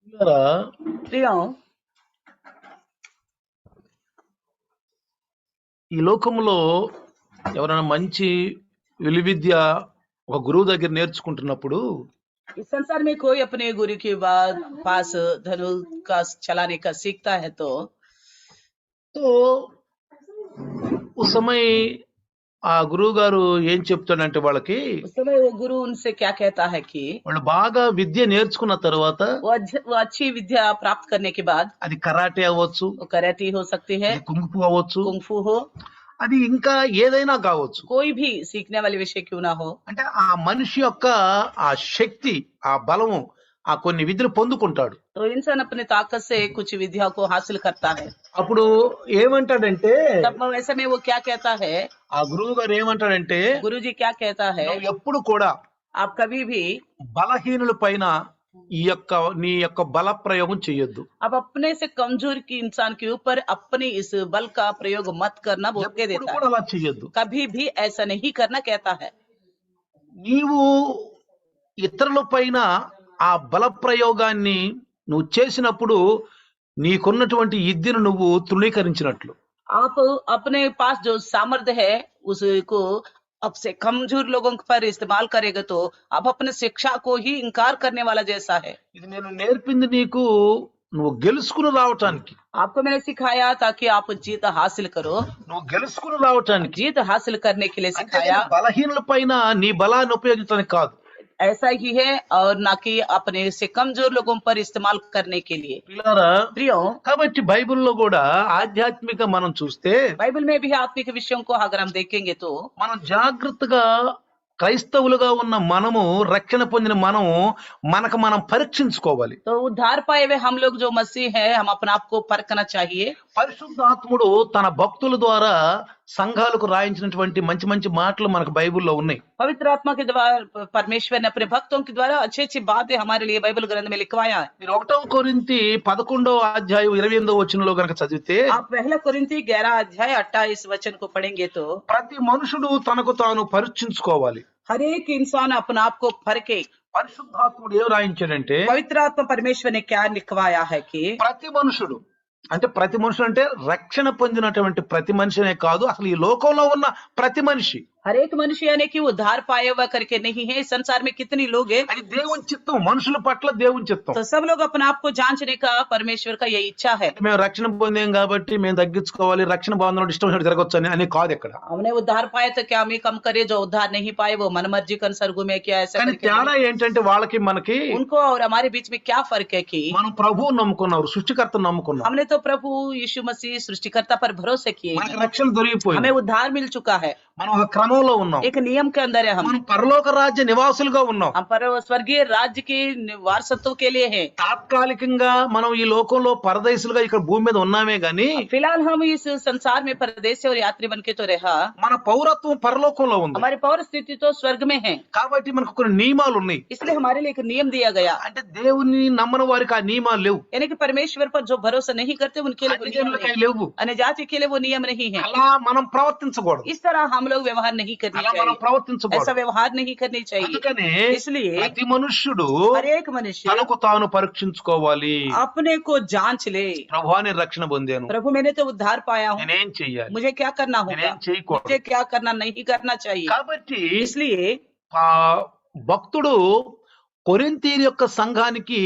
పిల్లరా, प्रियों, ఈ లోకంలో ఎవరైనా మంచి విలువిద్య ఒక గురువు దగ్గర నేర్చుకుంటున్నప్పుడు इस संसार में कोई अपने गुरु के बाद पास धनु का चलाने का सीखता है तो తో उस समय ఆ గురువు గారు ఏం చెప్తాడంటే వాళ్ళకి, उस समय वो गुरु उनसे क्या कहता है कि వాళ్ళు బాగా విద్య నేర్చుకున్న తర్వాత वो अच्छी विद्या प्राप्त करने के बाद అది కరాటే అవ్వచ్చు, वो कराटे हो सकती है, అది కుంగ్ఫు అవ్వచ్చు, कुंफू हो, అది ఇంకా ఏదైనా కావచ్చు. कोई भी सीखने वाले विषय क्यों ना हो, అంటే ఆ మనిషి యొక్క ఆ శక్తి, ఆ బలము, ఆ కొన్ని విద్యలు పొందుకుంటాడు. तो इंसान अपने ताकत से कुछ विद्या को हासिल करता है. అప్పుడు ఏమంటాడంటే, तब वैसे में वो क्या कहता है, ఆ గురువు గారు ఏమంటాడంటే, गुरुजी क्या कहता है, నువ్వు ఎప్పుడు కూడా आप कभी भी బలహీనుల పైన నీ యొక్క బల ప్రయోగం చేయొద్దు. अब अपने से कमजोर की इंसान के ऊपर अपने इस बल का प्रयोग मत करना बोल के ఎప్పుడు देता కూడా है. అలా చేయొద్దు. कभी भी ऐसा नहीं करना कहता है. నీవు ఇతరుల పైన ఆ బల ప్రయోగాన్ని నువ్వు చేసినప్పుడు నీకున్నటువంటి విద్యను నువ్వు తృణీకరించినట్లు. आप अपने पास जो सामर्थ्य है उसको अब से कमजोर लोगों पर इस्तेमाल करेगा तो आप अपने शिक्षा को ही इनकार करने वाला जैसा है. ఇది నేను నేర్పింది నీకు నువ్వు గెలుచుకుని రావటానికి, आपको मैंने सिखाया ताकि आप जीत हासिल करो, నువ్వు గెలుచుకుని రావటానికి, जीत हासिल करने के लिए అంటే सिखाया. బలహీనుల పైన నీ బలాన్ని ఉపయోగించడానికి కాదు. ऐसा ही है और ना कि अपने से कमजोर लोगों पर इस्तेमाल करने के लिए. పిల్లారా, प्रियो, కాబట్టి బైబిల్లో కూడా ఆధ్యాత్మిక మనం చూస్తే बाइबल में भी आत्मिक विषयों को अगर हम देखेंगे तो మనం జాగ్రత్తగా క్రైస్తవులుగా ఉన్న మనము, రక్షణ పొందిన మనము మనకు మనం పరీక్షించుకోవాలి. तो उद्धार पाए हुए हम लोग जो मसीह है हम अपने आप को परखना चाहिए. పరిశుద్ధాత్ముడు తన భక్తుల ద్వారా సంఘాలకు రాయించినటువంటి మంచి మంచి మాటలు మనకు బైబిల్లో ఉన్నాయి. पवित्र आत्मा के द्वारा परमेश्वर ने अपने भक्तों के द्वारा अच्छी अच्छी बातें हमारे लिए बाइबल ग्रंथ में लिखवाया है. మీరు 1వ కొరింథీ 11:28 గనక చదివితే, आप पहला कोरिन्थी 11 वचन को पढ़ेंगे तो ప్రతి మనుషుడు తనకు తాను పరీక్షించుకోవాలి. हर एक इंसान अपने आप को परखे. పరిశుద్ధాత్ముడు ఏం రాయించాడంటే, पवित्र आत्मा परमेश्वर ने क्या लिखवाया है कि ప్రతి మనుషుడు అంటే రక్షణ పొందినటువంటి ప్రతి మనిషినే కాదు, అసలు ఈ లోకంలో ఉన్న ప్రతి మనిషి, हर एक मनुष्य यानी कि उद्धार पाया हुआ करके नहीं है. इस संसार में कितने लोग हैं, అది దేవుని చిత్తం, మనుషుల పట్ల దేవుని చిత్తం. तो सब लोग अपने आप को जांचने का परमेश्वर का यही इच्छा है. మేము రక్షణ పొందాం కాబట్టి మేము తగ్గించుకోవాలి, రక్షణ పొందడం ఇష్టం వచ్చినట్టు జరగచ్చు అని కాదు ఇక్కడ. हमने उद्धार पाया तो क्या हम कम करे, जो उद्धार नहीं पाए वो मनमर्जी के अनुसार घूमे क्या, ऐसा కానీ करके తేడా ఏంటంటే వాళ్ళకి మనకి, उनको और हमारे बीच में क्या फर्क है कि మనం ప్రభువు నమ్ముకున్నాం, సృష్టికర్తను నమ్ముకున్నాం, हमने तो प्रभु यीशु मसीह सृष्टिकर्ता पर भरोसे किए, మనకి రక్షణ దొరికిపోయింది, हमें उद्धार मिल चुका है, మనం ఒక క్రమంలో ఉన్నాం, एक नियम के अंदर है. మనం పరలోక రాజ్య నివాసులుగా ఉన్నాం. हम पर स्वर्गीय राज्य के वारसत्व के लिए है. తాత్కాలికంగా మనం ఈ లోకంలో పరదేశులుగా ఇక్కడ భూమి మీద ఉన్నామే గాని, फिलहाल हम इस संसार में परदेसी और यात्री बन के तो रहा, మన పౌరత్వం పరలోకంలో ఉంది. हमारी पौर स्थिति तो स्वर्ग में है. కాబట్టి మనకు కొన్ని నియమాలు ఉన్నాయి. इसलिए हमारे लिए एक नियम दिया गया, అంటే దేవుని నమ్మని వారికి ఆ నియమాలు లేవు, यानी कि परमेश्वर पर जो भरोसा नहीं करते उनके लिए वो नियम అన్యజనులకి नहीं, లేవు. अन्य जाति के लिए वो नियम नहीं है. అలా మనం ప్రవర్తించకూడదు, इस तरह हम लोग व्यवहार नहीं करनी అలా మనం चाहिए, ऐसा ప్రవర్తించకూడదు. व्यवहार नहीं करनी चाहिए. అందుకనే इसलिए ప్రతి మనుష్యుడు हर एक मनुष्य తనకు తాను పరీక్షించుకోవాలి. अपने को जांच ले. ప్రభువాని రక్షణ పొందాను, प्रभु मैंने तो उद्धार पाया हूँ, నేనేం చెయ్యాలి, मुझे क्या करना होगा, నేనేం చేయకూడదు. मुझे क्या करना नहीं करना चाहिए. కాబట్టి इसलिए ఆ భక్తుడు కొరింథీయుల యొక్క సంఘానికి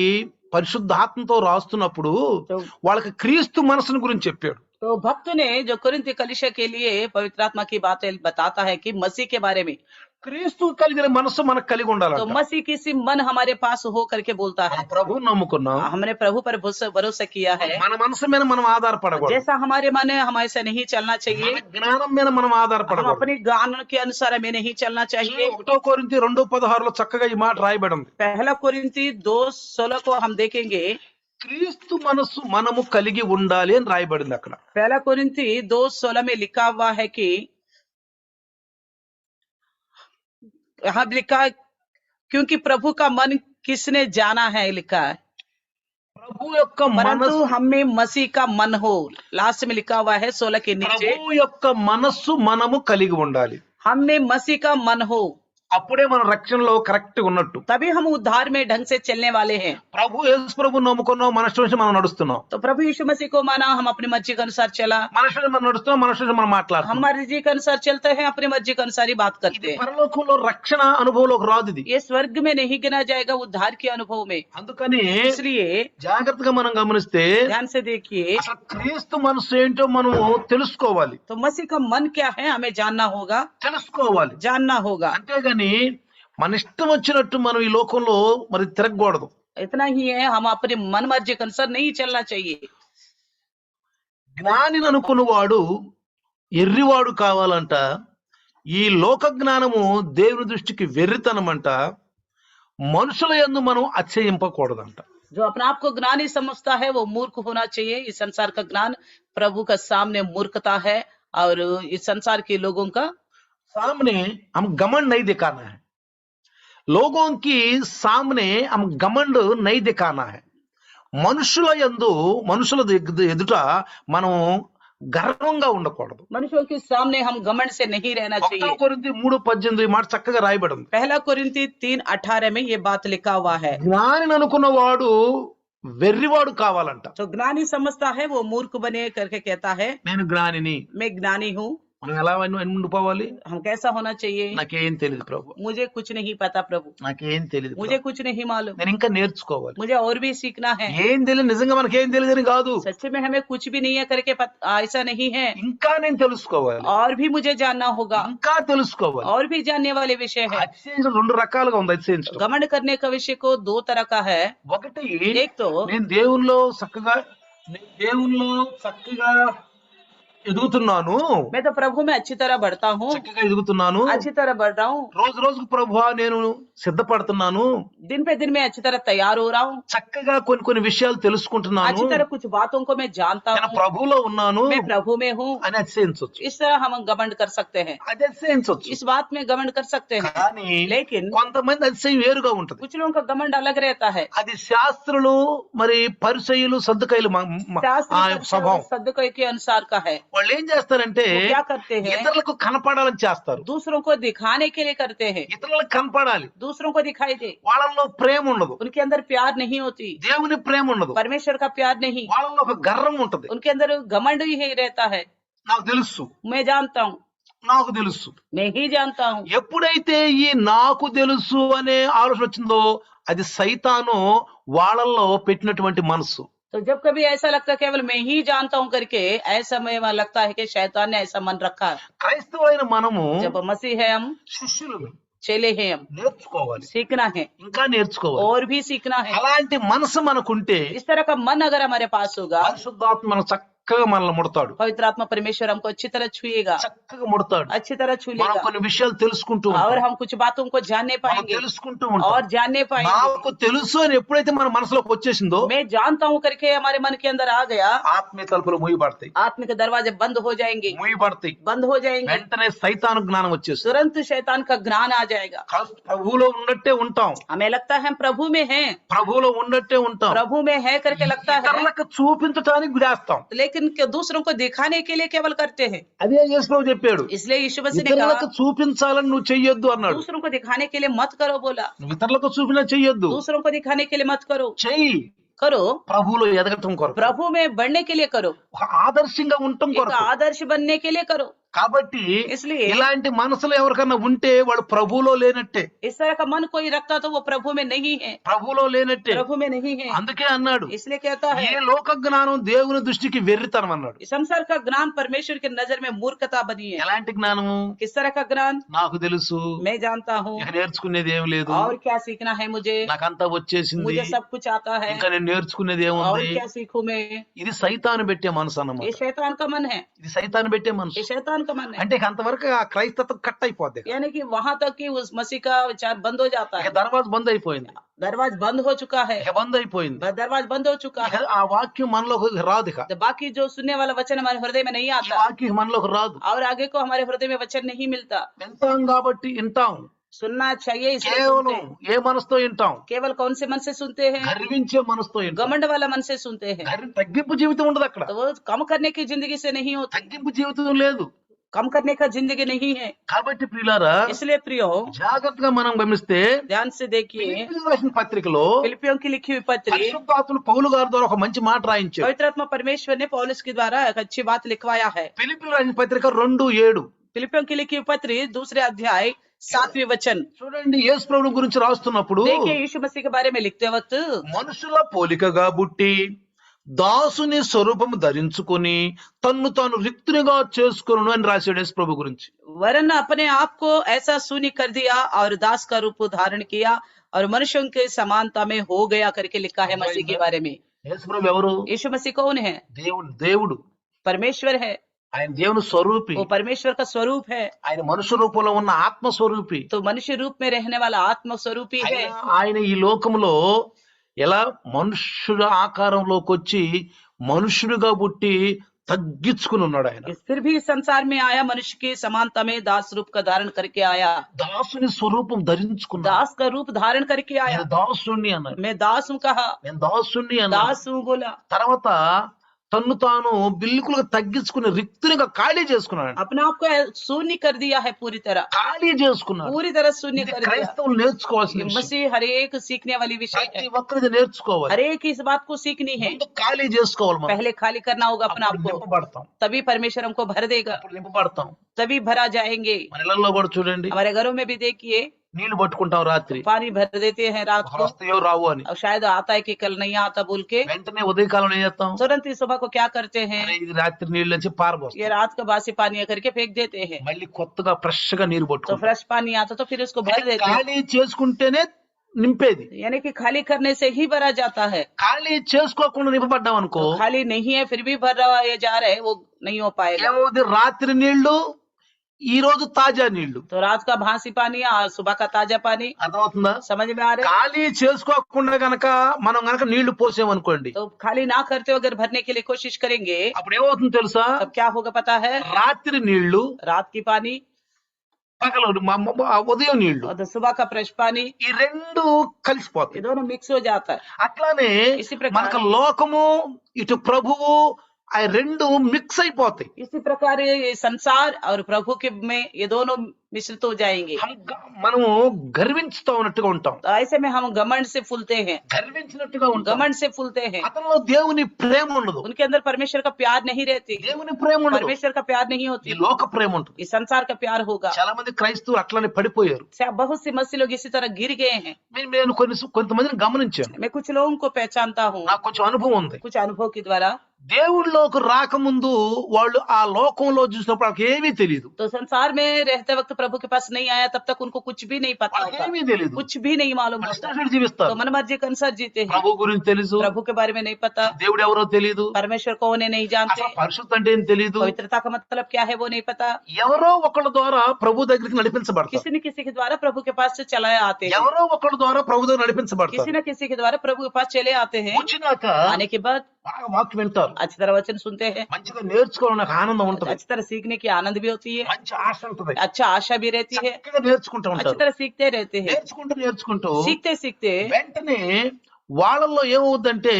పరిశుద్ధాత్మతో రాస్తున్నప్పుడు तो వాళ్ళకి క్రీస్తు మనసును గురించి చెప్పాడు. तो भक्त ने जो कोरिन्थ कलीसिया के लिए पवित्र आत्मा की बातें बताता है कि मसीह के बारे में, క్రీస్తు కలిగిన మనసు మనకు కలిగి तो ఉండాలంట. मसीह किसी मन हमारे पास हो करके बोलता है. మనం ప్రభువుని నమ్ముకున్నాం, हमने प्रभु पर भरोसा किया है. మన మనసు మీద మనం ఆధారపడకూడదు, जैसा हमारे मन है हम ऐसा नहीं चलना चाहिए, మన జ్ఞానం మీద మనం हम ఆధారపడకూడదు. अपने ज्ञान के अनुसार हमें नहीं चलना चाहिए. 1 కొరింథీ 2:16 చక్కగా ఈ మాట రాయబడి ఉంది. पहला कोरिन्थी 2:16 को हम देखेंगे, క్రీస్తు మనసు మనము కలిగి ఉండాలి అని రాయబడింది అక్కడ. पहला कोरिन्थी 2:16 में लिखा हुआ है कि यहाँ लिखा है, क्योंकि प्रभु का मन किसने जाना है, लिखा है, ప్రభు యొక్క परंतु మనసు, हमें मसीह का मन हो. लास्ट में लिखा हुआ है 16 के नीचे, ప్రభు యొక్క మనస్సు మనము కలిగి ఉండాలి. हमें मसीह का मन हो. అప్పుడే మన రక్షణలో కరెక్ట్ ఉన్నట్టు. तभी हम उद्धार में ढंग से चलने वाले हैं। యేసు ప్రభు నమ్ముకున్నాం, మన ఇష్టం వచ్చి మనం నడుస్తున్నాం. तो प्रभु यीशु मसीह को माना, हम अपनी मर्जी के अनुसार चला, మన ఇష్టం మనం నడుస్తున్నాం, మన ఇష్టం మనం మాట్లాడుతున్నాం. हमारी मर्जी के अनुसार चलते हैं, अपनी मर्जी के अनुसार ही बात करते ఇది हैं। పరలోకంలో రక్షణ అనుభవంలోకి రాదు. ఇది ये स्वर्ग में नहीं गिना जाएगा, उद्धार के अनुभव में। అందుకని इसलिए జాగ్రత్తగా మనం గమనిస్తే ध्यान से देखिए, అసలు క్రీస్తు మనసు ఏంటో మనం తెలుసుకోవాలి. तो मसीह का मन क्या है हमें जानना होगा, తెలుసుకోవాలి. जानना होगा। అంతేగాని మన ఇష్టం వచ్చినట్టు మనం ఈ లోకంలో మరి తిరగకూడదు. इतना ही है, हम अपने मन मर्जी के अनुसार नहीं चलना चाहिए। జ్ఞానిని అనుకున్నవాడు ఎర్రివాడు కావాలంట. ఈ లోక జ్ఞానము దేవుని దృష్టికి వెర్రితనమంట. మనుషుల యందు మనం అతిశయింపకూడదంట. जो अपने आप को ज्ञानी समझता है वो मूर्ख होना चाहिए। इस संसार का ज्ञान प्रभु का सामने मूर्खता है, और इस संसार के लोगों का सामने हम घमंड नहीं दिखाना है. लोगों की सामने हम घमंड नहीं दिखाना है. మనుషుల యందు మనుషుల ఎదుట మనం గర్వంగా ఉండకూడదు. मनुष्यों के सामने हम घमंड से नहीं रहना चाहिए। 1 కొరింథీ 3:18 మాట చక్కగా రాయబడి ఉంది. पहला कोरिन्थी 3:18 में ये बात लिखा हुआ है। జ్ఞానిని అనుకున్నవాడు వెర్రివాడు కావాలంట. जो ज्ञानी समझता है वो मूर्ख बने करके कहता है నేను జ్ఞానిని. मैं ज्ञानी हूँ। మనం ఎలా ఉండిపోవాలి? हम कैसा होना चाहिए? నాకేం తెలియదు ప్రభు, मुझे कुछ नहीं पता प्रभु, నాకేం తెలియదు, मुझे कुछ नहीं मालूम, నేను ఇంకా నేర్చుకోవాలి. मुझे और भी सीखना है। ఏం తెలియదు, నిజంగా మనకేం తెలియదని కాదు, सच्चे में हमें कुछ भी नहीं है करके ऐसा नहीं है, ఇంకా నేను తెలుసుకోవాలి, और भी मुझे जानना होगा, ఇంకా తెలుసుకోవాలి. और भी जानने वाले विषय है। అతిశయించడం 2 రకాలుగా ఉంది. అతిశయించడం, घमंड करने का विषय को 2 तरह का है। ఒకటి एक तो నేను దేవునిలో చక్కగా ఎదుగుతున్నాను, मैं तो प्रभु में अच्छी तरह बढ़ता हूँ, చక్కగా ఎదుగుతున్నాను, अच्छी तरह बढ़ रहा हूँ, రోజు రోజుకు ప్రభువా నేను సిద్ధపడుతున్నాను, दिन पे दिन में अच्छी तरह तैयार हो रहा हूँ, చక్కగా కొన్ని విషయాలు తెలుసుకుంటున్నాను, अच्छी तरह कुछ बातों को मैं जानता నేను हूँ, ప్రభువులో ఉన్నాను मैं प्रभु में हूँ। అని అతిశయించవచ్చు. इस तरह हम घमंड कर सकते हैं, అది అతిశయించవచ్చు. इस बात में घमंड कर सकते हैं। కానీ लेकिन కొంతమంది అతిశయం వేరుగా ఉంటది. कुछ लोगों का घमंड अलग रहता है। అది శాస్త్రులు మరి పరిసయ్యులు సద్దుకైలు ఆ స్వభావం. सदुकय के अनुसार का है। వాళ్ళు ఏం చేస్తారంటే वो क्या करते हैं? ఇతరులకు కనపడాలని చేస్తారు. दूसरों को दिखाने के लिए करते हैं, ఇతరులకు కనపడాలి, दूसरों को दिखाई दे। వాళ్ళల్లో ప్రేమ ఉండదు, उनके अंदर प्यार नहीं होती, దేవుని ప్రేమ ఉండదు, परमेश्वर का प्यार नहीं, వాళ్ళల్లో ఒక గర్వం ఉంటది. उनके अंदर घमंड ही रहता है। నాకు తెలుసు, मैं जानता हूँ, నాకు తెలుసు. मैं ही जानता हूँ। ఎప్పుడైతే ఈ నాకు తెలుసు అనే ఆలోచన వచ్చిందో అది సైతాను వాళ్ళల్లో పెట్టినటువంటి మనసు. तो जब कभी ऐसा लगता है केवल मैं ही जानता हूँ करके, ऐसा में लगता है कि शैतान ने ऐसा मन रखा है। క్రైస్తవులైన మనము जब मसीह है, हम శిష్యులు चेले हैं, हम నేర్చుకోవాలి, सीखना है, ఇంకా నేర్చుకోవాలి. और भी सीखना है। అలాంటి మనసు మనకుంటే इस तरह का मन अगर हमारे पास होगा, పరిశుద్ధాత్మ మనం చక్కగా మనల్ని ముడతాడు, पवित्र आत्मा परमेश्वर हमको अच्छी तरह छुएगा, చక్కగా ముడతాడు. अच्छी तरह छू మనం लेगा, కొన్ని విషయాలు తెలుసుకుంటూ और ఉంటాం, हम कुछ बातों को जानने మనం पाएंगे తెలుసుకుంటూ ఉంటాం. और जानने पाएंगे। నాకు తెలుసు అని ఎప్పుడైతే మన మనసులోకి వచ్చేసిందో मैं जानता हूँ करके हमारे मन के अंदर आ गया, ఆత్మీయ తలుపులు మూయబడతాయి, आत्मिक दरवाजे बंद हो जाएंगे, మూయబడతాయి. बंद हो जाएंगे। వెంటనే సైతాను జ్ఞానం వచ్చేస్తుంది. तुरंत शैतान का ज्ञान आ जाएगा। ప్రభువులో ఉన్నట్టే ఉంటాం, हमें लगता है हम प्रभु में हैं, ప్రభువులో ఉన్నట్టే ఉంటాం, प्रभु में है करके लगता है, ఇతరులకు చూపించడానికి చేస్తాం. लेकिन दूसरों को दिखाने के लिए केवल करते हैं। అదే యేసు ప్రభు చెప్పాడు, इसलिए यीशु मसीह ने ఇతరులకు कहा చూపించాలని నువ్వు చెయ్యొద్దు అన్నాడు. दूसरों को दिखाने के लिए मत करो, बोला నువ్వు ఇతరులకు చూపినా చెయ్యొద్దు, दूसरों को दिखाने के लिए मत करो, చెయ్యి करो ప్రభువులో ఎదగటం కొరకు, प्रभु में बढ़ने के लिए करो, ఒక ఆదర్శంగా ఉండటం एक కొరకు. आदर्श बनने के लिए करो। కాబట్టి इसलिए ఇలాంటి మనసులు ఎవరికన్నా ఉంటే వాడు ప్రభువులో లేనట్టే, इस तरह का मन कोई रखता तो वो प्रभु में नहीं है, ప్రభువులో లేనట్టే. प्रभु में नहीं है। అందుకే అన్నాడు, इसलिए कहता ఏ है లోక జ్ఞానం దేవుని దృష్టికి వెర్రితనం అన్నాడు. इस संसार का ज्ञान परमेश्वर की नजर में मूर्खता बनी है। ఎలాంటి జ్ఞానము? किस तरह का ज्ञान? నాకు తెలుసు, मैं जानता हूँ, ఇక నేర్చుకునేది ఏం లేదు, और क्या सीखना है मुझे, నాకంతా వచ్చేసింది, मुझे सब कुछ आता है, ఇంకా నేను నేర్చుకునేది और ఏముంది. क्या सीखूं मैं? ఇది సైతాను పెట్టే మనసు ये అన్నమాట. शैतान का मन है, ఇది సైతాను పెట్టే మనసు. ये शैतान का मन है। అంటే ఇక అంతవరకు ఆ క్రైస్తత్వం కట్ అయిపోద్ది, यानी कि वहां तक कि उस मसीह का विचार बंद हो जाता ఇక है, దర్వాజ బంద్ అయిపోయింది, दरवाजा बंद हो चुका है, ఇక బంద్ అయిపోయింది. दरवाजा बंद हो चुका ఇక है। ఆ వాక్యం మనలోకి రాదు, ఇక तो बाकी जो सुनने वाला वचन हमारे हृदय में नहीं ఈ आता, వాక్యం మనలోకి రాదు. और आगे को हमारे हृदय में वचन नहीं मिलता। వింటాం కాబట్టి వింటాం, सुनना चाहिए इसलिए కేవలం सुनते हैं। ఏ మనసుతో వింటాం? केवल कौन से मन से सुनते हैं? గర్వించే మనసుతో వింటాం. घमंड वाला मन से सुनते हैं। తగ్గింపు జీవితం ఉండదు అక్కడ, तो वो कम करने की जिंदगी से नहीं होता, తగ్గింపు జీవితం లేదు. कम करने का जिंदगी नहीं है। కాబట్టి ప్రియులారా इसलिए प्रियो జాగ్రత్తగా మనం గమనిస్తే ध्यान से देखिए, ఫిలిప్పీయులకు రాసిన పత్రికలో फिलिपियों की लिखी हुई पत्री పరిశుద్ధాత్ముడు పౌలు గారి ద్వారా ఒక మంచి మాట రాయించాడు. पवित्र आत्मा परमेश्वर ने पौलुस के द्वारा एक अच्छी बात लिखवाया है। ఫిలిప్పీయులకు రాసిన పత్రిక 2:7 फिलिपियों की लिखी हुई पत्री 2 अध्याय 7वें वचन। చూడండి, యేసు ప్రభు గురించి రాస్తున్నప్పుడు देखिए यीशु मसीह के बारे में लिखते वक्त మనుషుల పోలికగా పుట్టి దాసుని స్వరూపము ధరించుకొని తన్ను తాను రిక్తునిగా చేసుకొను అని రాశాడు యేసు ప్రభు గురించి. वरन अपने आप को ऐसा शून्य कर दिया और दास का रूप धारण किया और मनुष्यों के समानता में हो गया करके लिखा है मसीह के बारे में। యేసు ప్రభు ఎవరు? यीशु मसीह कौन है? దేవుడు. परमेश्वर है। ఆయన దేవుని స్వరూపి. वो परमेश्वर का स्वरूप है। ఆయన మనుష్య రూపంలో ఉన్న ఆత్మ స్వరూపి. तो मनुष्य रूप में रहने वाला आत्म स्वरूपी है। ఆయన ఈ లోకములో ఎలా మనుష్యుల ఆకారంలోకి వచ్చి మనుష్యుడిగా పుట్టి తగ్గించుకుని ఉన్నాడు. ఆయన फिर भी संसार में आया, मनुष्य की समानता में दास रूप का धारण करके आया। దాసుని స్వరూపం ధరించుకున్నాడు. दास का रूप धारण करके आया। నేను దాసుని అన్నాడు. मैं दास हूँ कहा, నేను దాసుని అన్నాడు. दास हूँ बोला। తర్వాత తన్ను తాను బిల్కులుగా తగ్గించుకుని రిక్తునిగా ఖాళీ చేసుకున్నాడు. अपने आप को शून्य कर दिया है, पूरी तरह ఖాళీ చేసుకున్నాడు. पूरी तरह शून्य ఇది कर दिया। క్రైస్తవులు నేర్చుకోవాల్సిన విషయం. मसीह हर एक सीखने वाली विषय है। ప్రతి ఒక్కరిది నేర్చుకోవాలి. हर एक इस बात को सीखनी है। ముందు ఖాళీ చేసుకోవాలి. మనం पहले खाली करना होगा अपने आप అప్పుడు को, నింపబడతాం. तभी परमेश्वर हमको भर देगा, అప్పుడు నింపబడతాం. तभी भरा जाएंगे। మన ఇళ్లలో కూడా చూడండి, हमारे घरों में भी देखिए నీళ్లు పట్టుకుంటాం రాత్రి, पानी भर देते हैं रात को, వస్తాయో రావు అని. और शायद आता है कि कल नहीं आता बोल के వెంటనే ఉదయకాలం ఏం చేస్తాం? तुरंत ही सुबह को क्या करते हैं, అరే ఇది రాత్రి నీళ్ళు నుంచి పారబోస్తాం. ये रात का बासी पानी है करके फेंक देते हैं। మళ్ళీ కొత్తగా ఫ్రెష్ గా నీరు तो పట్టుకుంటాం. फ्रेश पानी आता तो फिर उसको भर देते हैं। ఖాళీ చేసుకుంటేనే నింపేది. यानी कि खाली करने से ही भरा जाता है। ఖాళీ చేసుకోకుండా నింపబడ్డాం అనుకో, तो खाली नहीं है फिर भी भर रहा है जा रहे, वो नहीं हो पाएगा। ఏమవుతుంది? రాత్రి నీళ్లు ఈ రోజు తాజా నీళ్లు. तो रात का भासी पानी और सुबह का ताजा पानी, అర్థమవుతుందా? समझ में आ रहा है? ఖాళీ చేసుకోకుండా గనక మనం గనక నీళ్లు పోసామనుకోండి, तो खाली ना करते हो अगर भरने के लिए कोशिश करेंगे, అప్పుడు ఏమవుతుంది తెలుసా? तब क्या होगा पता है? రాత్రి నీళ్లు, रात की पानी పగలు ఉదయం నీళ్లు, और सुबह का फ्रेश पानी, ఈ రెండు కలిసిపోతాయి. ये दोनों मिक्स हो जाता है। అట్లానే इसी प्रकार మనకు లోకము ఇటు ప్రభువు ఆ రెండు మిక్స్ అయిపోతాయి. इसी प्रकार ये संसार और प्रभु के में ये दोनों मिश्रित हो जाएंगे। మనము గర్వించుతా ఉన్నట్టుగా ఉంటాం. तो ऐसे में हम घमंड से फूलते हैं, గర్వించినట్టుగా ఉంటాం. घमंड से फूलते हैं। అతనిలో దేవుని ప్రేమ ఉండదు. उनके अंदर परमेश्वर का प्यार नहीं रहती, దేవుని ప్రేమ ఉండదు. परमेश्वर का प्यार नहीं ఈ होती, లోక ప్రేమ ఉంటుంది. इस संसार का प्यार होगा। చాలా మంది క్రైస్తవులు అట్లానే పడిపోయారు. बहुत से मसीह लोग इसी तरह गिर गए हैं। నేను కొంతమందిని గమనించాను. मैं कुछ लोगों को पहचानता हूँ, నాకు కొంచెం అనుభవం ఉంది. कुछ अनुभव के द्वारा। దేవుళ్ళలోకి రాకముందు వాళ్ళు ఆ లోకంలో చూసినప్పుడు వాళ్ళకి ఏమీ తెలియదు. तो संसार में रहते वक्त प्रभु के पास नहीं आया तब तक उनको कुछ भी नहीं पता వాళ్ళకి होता, ఏమీ తెలియదు. कुछ भी नहीं मालूम వాళ్ళు होता। ఇష్టం జీవిస్తారు. तो मन मर्जी के अनुसार जीते हैं। ప్రభు గురించి తెలుసు, प्रभु के बारे में नहीं पता, దేవుడు ఎవరో తెలియదు, परमेश्वर को उन्हें नहीं जानते, అసలు పరిశుద్ధ అంటే ఏం తెలియదు. पवित्रता का मतलब क्या है वो नहीं पता। ఎవరో ఒకళ్ళ ద్వారా ప్రభు దగ్గరికి నడిపించబడతారు. किसी न किसी के द्वारा प्रभु के पास से चलाए आते हैं, ఎవరో ఒకళ్ళ ద్వారా ప్రభు దగ్గర किसी నడిపించబడతారు. न किसी के द्वारा प्रभु के पास चले आते हैं। వచ్చినాక आने के बाद బాగా వాక్యం వింటారు, अच्छी तरह वचन सुनते हैं, మంచిగా నేర్చుకోవాలని నాకు ఆనందం ఉంటుంది, अच्छी तरह सीखने की आनंद भी होती है, మంచి ఆశ ఉంటుంది, अच्छा आशा भी रहती है, చక్కగా నేర్చుకుంటూ अच्छी ఉంటారు. तरह सीखते रहते हैं। నేర్చుకుంటూ सीखते सीखते వెంటనే వాళ్ళల్లో ఏమవుద్దంటే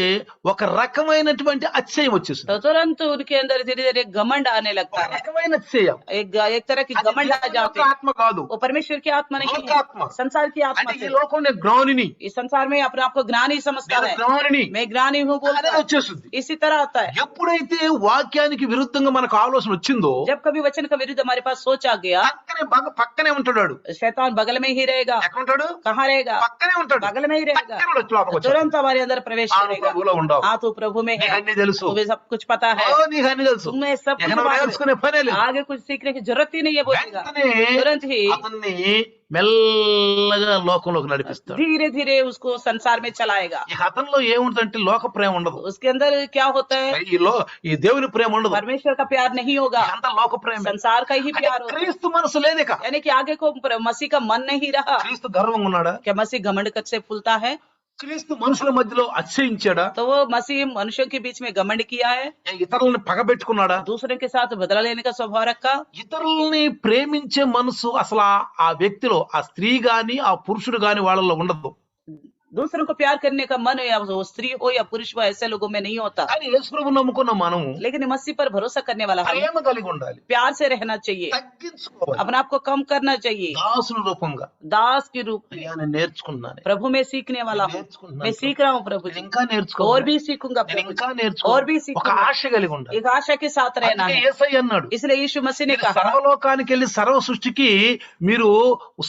ఒక రకమైనటువంటి అతిశయం వచ్చేస్తుంది. तो तुरंत उनके अंदर धीरे धीरे घमंड आने लगता ఒక है, రకమైన అతిశయం. एक तरह की అది घमंड आ దేవుని जाते యొక్క हैं। ఆత్మ కాదు, वो परमेश्वर की आत्मा नहीं है, లోకాత్మ. संसार की आत्मा అంటే ఈ से। లోకంలో జ్ఞానిని, इस संसार में अपने आप को ज्ञानी समझता నేను है, జ్ఞానిని मैं ज्ञानी हूँ అనేది बोलता है, వచ్చేస్తుంది. इसी तरह आता है। ఎప్పుడైతే వాక్యానికి విరుద్ధంగా మనకు ఆలోచన వచ్చిందో जब कभी वचन का विरुद्ध हमारे पास सोच आ गया, పక్కనే ఉంటాడు. शैतान बगल में ही रहेगा। ఎక్కడ ఉంటాడు? कहाँ रहेगा? పక్కనే ఉంటాడు. बगल में ही रहेगा, పక్కనే వచ్చి లోపలికి వచ్చాడు. तुरंत हमारे अंदर प्रवेश ఆ, నువ్వు करेगा। ప్రభువులో ఉండవు, हाँ तू प्रभु में है, నీకు అన్ని తెలుసు, तुम्हें सब कुछ पता है, ఓ, నీకు అన్ని తెలుసు, तुम्हें सब कुछ ఎక్కడ मालूम है, నేర్చుకునే పనే లేదు. आगे कुछ सीखने की जरूरत ही नहीं है बोलेगा। వెంటనే तुरंत ही అతన్ని మెల్లగా లోకంలోకి నడిపిస్తాడు. धीरे धीरे उसको संसार में चलाएगा। ఇక అతనిలో ఏముంటుందంటే లోక ప్రేమ ఉండదు. उसके अंदर क्या होता है? ఈ దేవుని ప్రేమ ఉండదు, परमेश्वर का प्यार नहीं होगा, అంతా లోక ప్రేమ. संसार का ही అంటే प्यार होगा। క్రీస్తు మనసు లేదు. ఇక यानी कि आगे को मसीह का मन नहीं रहा। క్రీస్తు గర్వంగా ఉన్నాడా? क्या मसीह घमंड से फूलता है? క్రీస్తు మనుషుల మధ్యలో అతిశయించాడా? तो वो मसीह मनुष्यों के बीच में घमंड किया है, ఇతరులని పగబెట్టుకున్నాడా? दूसरे के साथ बदला लेने का स्वभाव रखा। ఇతరుల్ని ప్రేమించే మనసు అసలు ఆ వ్యక్తిలో, ఆ స్త్రీ గాని ఆ పురుషుడు గాని వాళ్ళలో ఉండదు. दूसरों को प्यार करने का मन या वो स्त्री हो या पुरुष हो ऐसे लोगों में नहीं होता। కానీ యేసు ప్రభు నమ్ముకున్న మనము लेकिन मसीह पर भरोसा करने वाला हम ప్రేమ కలిగి ఉండాలి, प्यार से रहना चाहिए, తగ్గించుకోవాలి, अपने आप को कम करना चाहिए, దాసుల రూపంగా दास के रूप में। అయ్యా నేను నేర్చుకున్నాను, प्रभु में सीखने वाला हूँ, मैं सीख रहा हूँ प्रभु నేను जी, ఇంకా और నేర్చుకోవాలి, भी सीखूंगा నేను प्रभु ఇంకా जी, और నేర్చుకోవాలి, भी ఒక सीखूंगा। ఆశ కలిగి ఉండాలి. एक आशा के साथ रहना అందుకే है। యేసయ్య అన్నాడు, इसलिए यीशु मसीह ने మీరు कहा, సర్వలోకానికి వెళ్ళి సర్వ సృష్టికి మీరు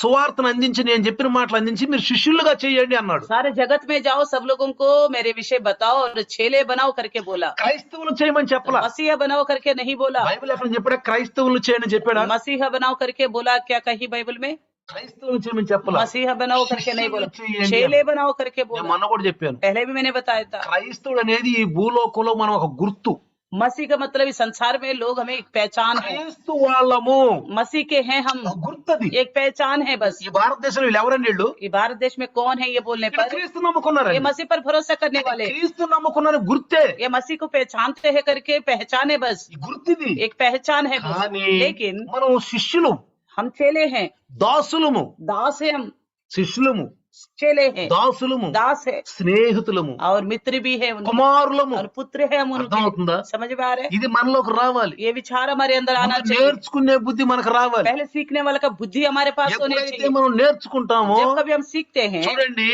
సువార్తను అందించి నేను చెప్పిన మాటలు అందించి మీరు శిష్యులుగా చేయండి అన్నాడు. सारे जगत में जाओ, सब लोगों को मेरे विषय बताओ और चेले बनाओ करके बोला। క్రైస్తవులు చేయమని చెప్పలా, मसीहा बनाओ करके नहीं बोला। బైబిల్ ఎక్కడ చెప్పాడా క్రైస్తవులు చేయని చెప్పాడా? मसीहा बनाओ करके बोला क्या कहीं बाइबल में? క్రైస్తవులు చేయమని చెప్పలా, मसीहा बनाओ करके नहीं बोला, శిష్యులు చేయండి चेले అన్నాడు. बनाओ करके నేను बोला। మొన్న కూడా చెప్పాను, पहले भी मैंने बताया था, క్రైస్తవుడు అనేది ఈ భూలోకంలో మనం ఒక గుర్తు. मसीह का मतलब इस संसार में लोग हमें एक पहचान है, క్రీస్తు వాళ్ళము मसीह के हैं हम, ఒక గుర్తది. एक पहचान है बस। ఈ భారతదేశంలో వీళ్ళు ఎవరండి? వీళ్ళు ये भारत देश में कौन है ये बोलने వీళ్ళు पर? క్రీస్తు నమ్ముకున్నారండి. ये मसीह पर भरोसा करने वाले, క్రీస్తు నమ్ముకున్నారు గుర్తే, ये मसीह को पहचानते हैं करके पहचान है बस, ఈ గుర్తిది. एक पहचान है बस। కానీ लेकिन మనం శిష్యులు, हम चेले हैं, దాసులము, दास है हम, శిష్యులము, चेले हैं, దాసులము, दास है స్నేహితులము, और मित्र भी है उनके, కుమారులము. और पुत्र है हम उनके। అర్థమవుతుందా? समझ में आ रहा है? ఇది మనలోకి రావాలి, ये विचार हमारे अंदर आना ముందు चाहिए। నేర్చుకునే బుద్ధి మనకు రావాలి. पहले सीखने वाला का बुद्धि हमारे पास होनी ఎప్పుడైతే चाहिए। మనం నేర్చుకుంటామో, जब कभी हम सीखते हैं, చూడండి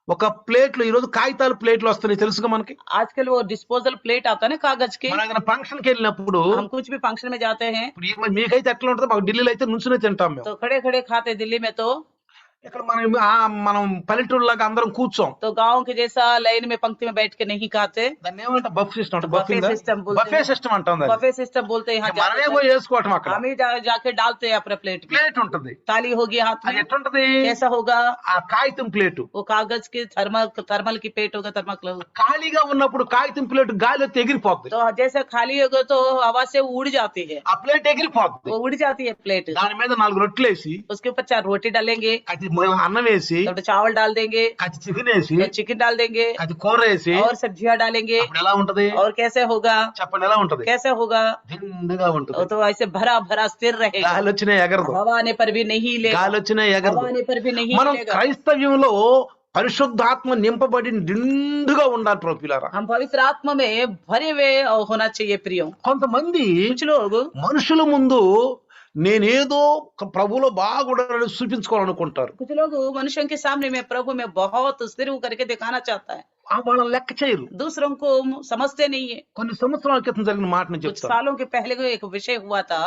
ఒక ప్లేట్ లో, ఈ రోజు కాగితాలు ప్లేట్లు వస్తున్నాయి తెలుసుగా మనకి. आजकल वो डिस्पोजल प्लेट आता है ना कागज के, మనం ఏదైనా ఫంక్షన్ కి వెళ్ళినప్పుడు, हम कुछ भी फंक्शन में जाते हैं ఇప్పుడు మీకైతే ఎట్లా ఉంటుందో, మాకు ఢిల్లీలో అయితే నుంచునే తింటాం మేము. तो खड़े खड़े खाते, दिल्ली में तो ఇక్కడ మనం పల్లెటూరు లాగా అందరం కూర్చోం. तो गांव के जैसा लाइन में पंक्ति में बैठ के नहीं खाते, దాన్ని ఏమంటే బఫ్ సిస్టమ్ అంటే बफे सिस्टम बोलते బఫే हैं, సిస్టమ్ అంటాం దాన్ని. बफे सिस्टम बोलते हैं। यहाँ మనమే जाते పోయి వేసుకోవటం, అక్కడ हम ही जाके डालते हैं अपने प्लेट में, ప్లేట్ ఉంటది. थाली होगी हाथ అది में, ఎట్లుంటది? कैसा होगा? ఆ కాగితం ప్లేటు वो कागज की थर्मल की प्लेट होगा, थर्मल। ఖాళీగా ఉన్నప్పుడు కాగితం ప్లేట్ గాలి వచ్చి ఎగిరిపోద్ది, तो जैसे खाली होगा तो हवा से उड़ जाती है, ఆ ప్లేట్ ఎగిరిపోద్ది. वो उड़ जाती है प्लेट। దాని మీద 4 రొట్టెలు వేసి, उसके ऊपर 4 रोटी डालेंगे, అది అన్నం వేసి, तो चावल डाल देंगे, అది చికెన్ వేసి, तो चिकन डाल देंगे, అది కూర వేసి, और सब्जियां डालेंगे, అప్పుడు ఎలా ఉంటది? और कैसे होगा? చెప్పండి ఎలా ఉంటది? कैसे होगा? దిండుగా ఉంటది. तो ऐसे भरा भरा स्थिर रहेगा, గాలి వచ్చినా ఎగరదు, हवा आने पर भी नहीं हिलेगा, గాలి వచ్చినా हवा ఎగరదు. आने पर भी नहीं మనం हिलेगा। క్రైస్తవ్యంలో పరిశుద్ధాత్మ నింపబడి నిండుగా ఉండాలి ప్రోపిలారా. हम पवित्र आत्मा में भरे हुए होना चाहिए प्रियो। కొంతమంది कुछ लोग మనుషుల ముందు నేనేదో ప్రభులో బాగుండాలని చూపించుకోవాలనుకుంటారు. कुछ लोग मनुष्यों के सामने में प्रभु में बहुत स्थिर करके दिखाना चाहता है, వాళ్ళని లెక్క చేయరు. दूसरों को समझते नहीं है। కొన్ని సంవత్సరాల క్రితం జరిగిన మాటని कुछ చెప్తాను. सालों के पहले को एक विषय हुआ था,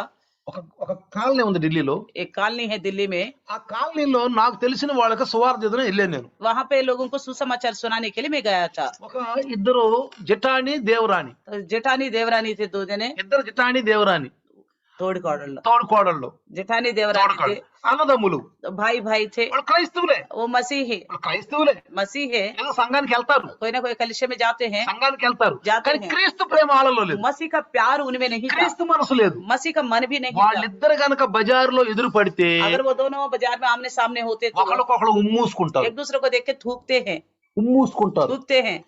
ఒక కాలనీ ఉంది ఢిల్లీలో. एक कॉलोनी है दिल्ली में, ఆ కాలనీలో నాకు తెలిసిన వాళ్ళకి సువార్త వెళ్ళాను నేను. वहां पे लोगों को सुसमाचार सुनाने के लिए मैं गया था। ఒక ఇద్దరు జటాని దేవరాని, तो जेठानी देवरानी थे, 2 जने ఇద్దరు జటాని దేవరాని తోడుకోడళ్ళు, తోడుకోడళ్ళు, जेठानी देवरानी थे, అన్నదమ్ములు. तो भाई भाई थे, వాళ్ళు క్రైస్తవులే, वो मसीह है, వాళ్ళు క్రైస్తవులే. मसीह है, ఏదో సంఘానికి వెళ్తారు, कोई ना कोई कलिशे में जाते हैं, సంఘానికి వెళ్తారు, जाते కానీ हैं। క్రీస్తు ప్రేమ వాళ్ళలో లేదు, मसीह का प्यार उनमें नहीं था, క్రీస్తు మనసు లేదు. मसीह का मन भी नहीं था। వాళ్ళిద్దరు గనక బజారులో ఎదురు పడితే अगर वो दोनों बाजार में आमने सामने होते तो ఒకళ్ళకొకళ్ళు ఉమ్మూసుకుంటారు, एक दूसरे को देख के थूकते हैं, ఉమ్మూసుకుంటారు. थूकते हैं।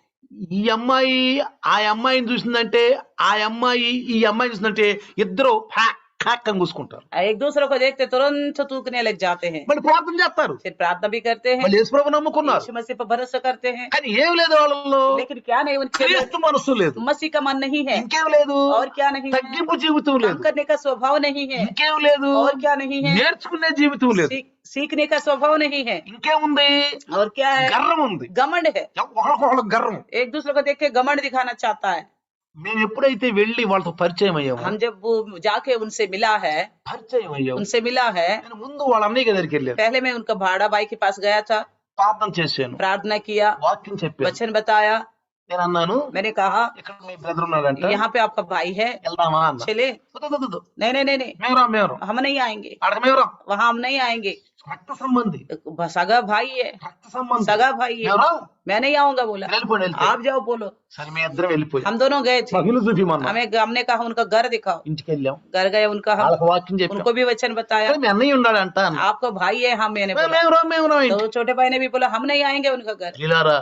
ఈ అమ్మాయి ఆ అమ్మాయిని చూసిందంటే, ఆ అమ్మాయి ఈ అమ్మాయిని చూసిందంటే ఇద్దరు హ్యాక్ అని కూసుకుంటారు. एक दूसरे को देखते तुरंत थूकने लग जाते हैं, మళ్ళీ ప్రార్థన చేస్తారు, फिर प्रार्थना भी करते हैं, మళ్ళీ యేసుప్రభు నమ్ముకున్నారు, यीशु मसीह पर भरोसा करते हैं। కానీ ఏం లేదు వాళ్ళలో, लेकिन क्या नहीं, उनके अंदर క్రీస్తు మనసు లేదు, मसीह का मन नहीं है, ఇంకేం లేదు, और क्या नहीं है, తగ్గింపు జీవితం काम లేదు, करने का स्वभाव नहीं है, ఇంకేం లేదు, और क्या नहीं है, నేర్చుకునే జీవితం లేదు, सीखने का स्वभाव नहीं है, ఇంకేముంది, और क्या है, గర్వం ఉంది, घमंड है, ఒకళ్ళకొకళ్ళు గర్వం. एक दूसरे को देख के घमंड दिखाना चाहता है। మేము ఎప్పుడైతే వెళ్ళి వాళ్ళతో పరిచయం అయ్యామో, हम जब वो जाके उनसे मिला है, పరిచయం అయ్యాము, उनसे मिला है, నేను ముందు వాళ్ళ అన్నయ్య దగ్గరికి వెళ్ళాను, पहले मैं उनका भाड़ा भाई के पास गया था, ప్రార్థన చేశాను, प्रार्थना किया, వాక్యం చెప్పాను. वचन बताया, నేను అన్నాను, मैंने कहा ఇక్కడ మీ బ్రదర్ ఉన్నాడంట, यहाँ पे आपका भाई है, వెళ్దామా అన్న. चले। వద్దు, नहीं नहीं नहीं नहीं, మేము हम नहीं आएंगे, అడగ మేము वहाँ हम नहीं आएंगे, రక్త సంబంధి, सगा भाई है, రక్త సంబంధి, सगा भाई है, మేము मैं नहीं आऊंगा बोला, వెళ్ళిపోయి आप जाओ बोलो। సరే మేము ఇద్దరం వెళ్ళిపోయి हम दोनों गए थे, మహిళ చూపిమన్నా, हमने कहा उनका घर दिखाओ, ఇంటికి వెళ్ళాం, घर गए उनका, हम వాళ్ళకి వాక్యం చెప్పాం, उनको भी वचन बताया, మీ అన్నయ్య ఉన్నాడంట అన్న. आपका भाई है, हम मैंने बोला, మేము రా तो छोटे भाई ने भी बोला हम नहीं आएंगे उनका घर। ఇలారా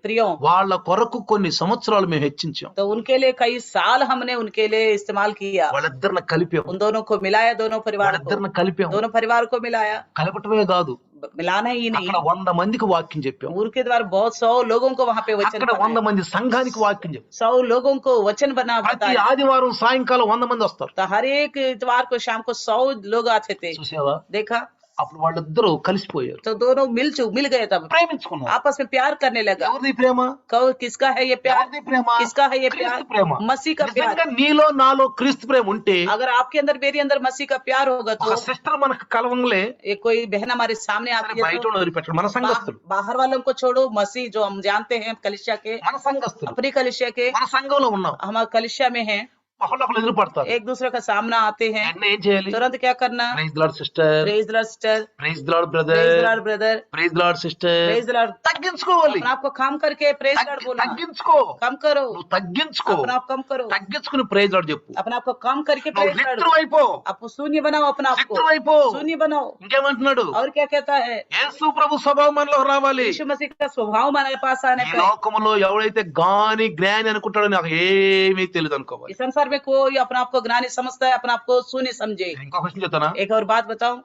प्रियो, వాళ్ళ కొరకు కొన్ని సంవత్సరాలు మేము హెచ్చించాం, तो उनके लिए कई साल हमने उनके लिए इस्तेमाल किया, వాళ్ళిద్దరిని కలిపాం, उन दोनों को मिलाया, दोनों परिवार को, వాళ్ళిద్దరిని కలిపాం. दोनों परिवार को मिलाया, కలపటమే కాదు, मिलाना ही नहीं, అక్కడ 100 మందికి వాక్యం చెప్పాం, मुर्ख के द्वारा बहुत 100 लोगों को वहां पे वचन అక్కడ 100 మంది సంఘానికి వాక్యం చెప్పాం. 100 लोगों को वचन बना ప్రతి बताया। ఆదివారం సాయంకాలం 100 మంది వస్తారు. तो हर एक इतवार को शाम को 100 लोग आते थे। చూసావా? देखा? అప్పుడు వాళ్ళిద్దరూ కలిసిపోయారు, तो दोनों मिल गए, तब ప్రేమించుకున్నారు. आपस में प्यार करने लगा। ఎవరిది ప్రేమ? कहो किसका है ये प्यार? ఎవరిది ప్రేమ? किसका है ये प्यार? క్రీస్తు ప్రేమ. मसीह का प्यार। నిజంగా నీలో నాలో క్రీస్తు ప్రేమ ఉంటే अगर आपके अंदर मेरे अंदर मसीह का प्यार होगा ఒక तो సిస్టర్ మనకు కలవంలే, ये कोई बहन हमारे सामने आती है బయట तो వదిలిపెట్టడు. మన సంఘస్థులు, बाहर वालों को छोड़ो, मसीह जो हम जानते हैं कलिसिया के, మన సంఘస్థులు, अपनी कलिसिया के, మన సంఘంలో ఉన్నాం. हम कलिसिया में हैं, ఒకళ్ళొకళ్ళు ఎదురు పడతారు. एक दूसरे का सामना आते हैं, వెంటనే ఏం చేయాలి? तुरंत क्या करना? Praise the Lord sister, praise the Lord sister, praise the Lord praise the brother, Lord brother, praise the Lord sister. Praise the Lord. తగ్గించుకోవాలి, अपने आप को कम करके प्रेज लॉर्ड बोलना, తగ్గించుకో, कम करो, నువ్వు తగ్గించుకో, अपना आप कम करो, తగ్గించుకుని ప్రైజ్ లార్డ్ చెప్పు. अपने आप को कम करके నువ్వు प्रेज लॉर्ड। శత్రువు అయిపో, आप शून्य बनाओ, अपना आप శత్రువు को అయిపో. शून्य बनाओ। ఇంకేమంటున్నాడు? और क्या कहता है? యేసు ప్రభు స్వభావం మనలో రావాలి. यीशु मसीह का स्वभाव हमारे पास आने ఈ पर లోకములో ఎవడైతే జ్ఞాని అనుకుంటాడో నాకు ఏమీ తెలియదు అనుకోవాలి. इस संसार में कोई अपने आप को ज्ञानी समझता है, अपने आप को शून्य समझे। ఇంకో క్వశ్చన్ చెప్తానా? एक और बात बताऊं,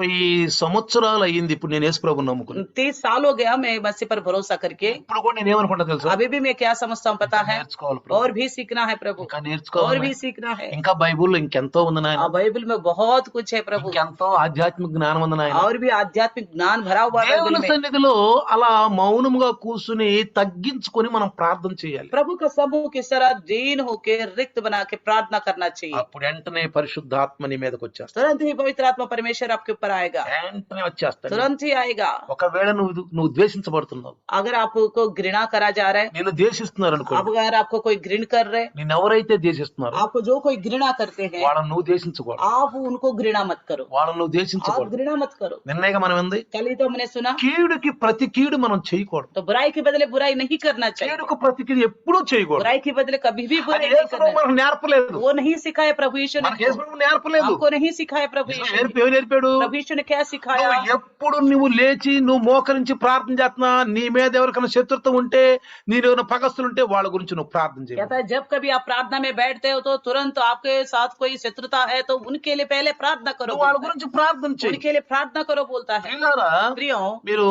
30 సంవత్సరాలు అయ్యింది ఇప్పుడు నేను యేసు ప్రభుని నమ్ముకుని. 30 साल हो गया मैं मसीह पर भरोसा करके। ఇప్పుడు కూడా నేను ఏమనుకుంటా తెలుసా? अभी भी मैं क्या समझता हूँ पता है? నేర్చుకోవాలి ప్రభు, और भी सीखना है प्रभु, ఇంకా और నేర్చుకోవాలి, भी सीखना है। ఇంకా బైబుల్లో ఇంకెంతో ఉంది నాయన, बाइबल में बहुत कुछ है प्रभु, ఇంకెంతో ఆధ్యాత్మిక జ్ఞానం ఉంది నాయన. और भी आध्यात्मिक ज्ञान भरा हुआ है बाइबल దేవుని में। సన్నిధిలో అలా మౌనముగా కూర్చుని తగ్గించుకొని మనం ప్రార్థన చేయాలి. प्रभु का समूह किस तरह दीन होके रिक्त बना के प्रार्थना करना चाहिए। అప్పుడు వెంటనే పరిశుద్ధాత్మ నీ మీదకి వచ్చేస్తాడు, तुरंत ही पवित्र आत्मा परमेश्वर आपके ऊपर आएगा, వెంటనే వచ్చేస్తాడు. तुरंत ही आएगा। ఒకవేళ నువ్వు ద్వేషించబడుతున్నావు, अगर आपको घृणा करा जा रहा है, నిన్ను ద్వేషిస్తున్నారు అనుకో, अब अगर आपको कोई घृण कर रहे, నిన్ను ఎవరైతే ద్వేషిస్తున్నారో आपको जो कोई घृणा करते हैं, వాళ్ళని నువ్వు ద్వేషించకూడదు, आप उनको घृणा मत करो, వాళ్ళని నువ్వు आप ద్వేషించకూడదు. घृणा मत करो। నిన్నగా మనం ఏంది? कल ही तो हमने सुना, కీడుకి ప్రతి కీడు మనం చేయకూడదు, तो बुराई के बदले बुराई नहीं करना चाहिए, కీడుకు ప్రతి కీడు ఎప్పుడూ చేయకూడదు. बुराई के बदले कभी भी అది बुराई नहीं యేసు करना। మనకు నేర్పలేదు, वो नहीं सिखाया प्रभु यीशु ने, మనకు యేసు ప్రభు నేర్పలేదు. हमको नहीं सिखाया प्रभु यीशु ने। ఏం నేర్పాడు? प्रभु यीशु ने क्या सिखाया? నువ్వు ఎప్పుడు నువ్వు లేచి నువ్వు మోకరించి ప్రార్థన చేస్తున్నా, నీ మీద ఎవరికైనా శత్రుత్వం ఉంటే, నేను ఎవరైనా పగస్తులు ఉంటే వాళ్ళ గురించి నువ్వు ప్రార్థన చేయాలి. कहता है जब कभी आप प्रार्थना में बैठते हो तो तुरंत आपके साथ कोई शत्रुता है तो उनके लिए पहले प्रार्थना करो, నువ్వు వాళ్ళ बोलता है। గురించి ప్రార్థన చేయి. उनके लिए प्रार्थना करो बोलता है। ప్రియులారా, प्रियो, మీరు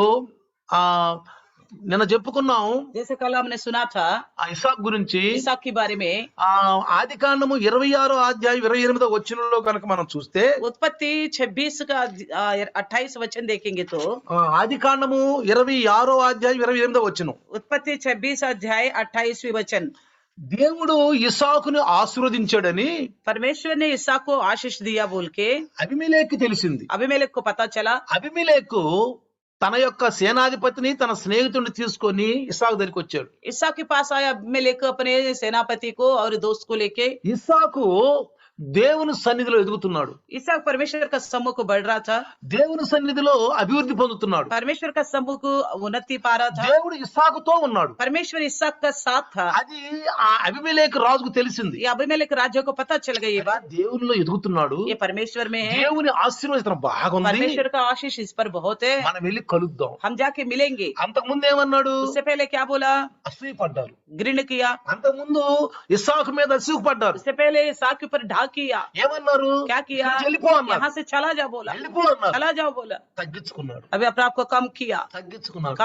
ఆ నిన్న చెప్పుకున్నాం जैसे कल हमने सुना था ఆ ఇసాక్ గురించి. इसहाक के बारे में, ఆ ఆది కాండము 26వ అధ్యాయం 28వ వచనంలో కనుక మనం చూస్తే, उत्पत्ति 26 का 28 वचन देखेंगे तो, ఆది కాండము 26వ అధ్యాయం 28వ వచనం, उत्पत्ति 26 अध्याय 28वीं वचन, దేవుడు ఇసాకును ఆశీర్వదించాడని परमेश्वर ने इसहाक को आशीष दिया बोल के అబీమెలెకు తెలిసింది. अबीमेलेक को पता चला। అబీమెలెకు తన యొక్క సేనాధిపతిని తన స్నేహితుడిని తీసుకొని ఇస్సాకు దగ్గరికి వచ్చాడు. इसहाक के पास आया अबीमेलेक अपने सेनापति को और दोस्त को लेके। ఇస్సాకు దేవుని సన్నిధిలో ఎదుగుతున్నాడు, इसहाक परमेश्वर का सम्मुख को बढ़ रहा था, దేవుని సన్నిధిలో అభివృద్ధి పొందుతున్నాడు. परमेश्वर का सम्मुख को उन्नति पा रहा था, దేవుడు ఇస్సాకుతో ఉన్నాడు. परमेश्वर इसहाक का साथ था। అది ఆ అబీమెలెకు రాజుకు తెలిసింది. ये अबीमेलेक राजा को पता चल गई ये बात, దేవునిలో ఎదుగుతున్నాడు, ये परमेश्वर में है, దేవుని ఆశీర్వచనం బాగుంది, परमेश्वर का आशीष इस पर बहुत है, మనం వెళ్ళి కలుద్దాం. हम जाके मिलेंगे। అంతకు ముందు ఏమన్నాడు? उससे पहले क्या बोला? అసూయపడ్డారు. घृण किया। అంతకు ముందు ఇస్సాకు మీద అసూయపడ్డారు. उससे पहले इसहाक के ऊपर ढा किया। ఏమన్నారు? क्या किया? ఇక్కడికి వెళ్ళిపో అన్నారు. यहाँ से चला जा बोला, వెళ్ళిపో అన్నారు. चला जाओ बोला। తగ్గించుకున్నాడు, अभी अपने आप को कम किया, తగ్గించుకున్నాడు,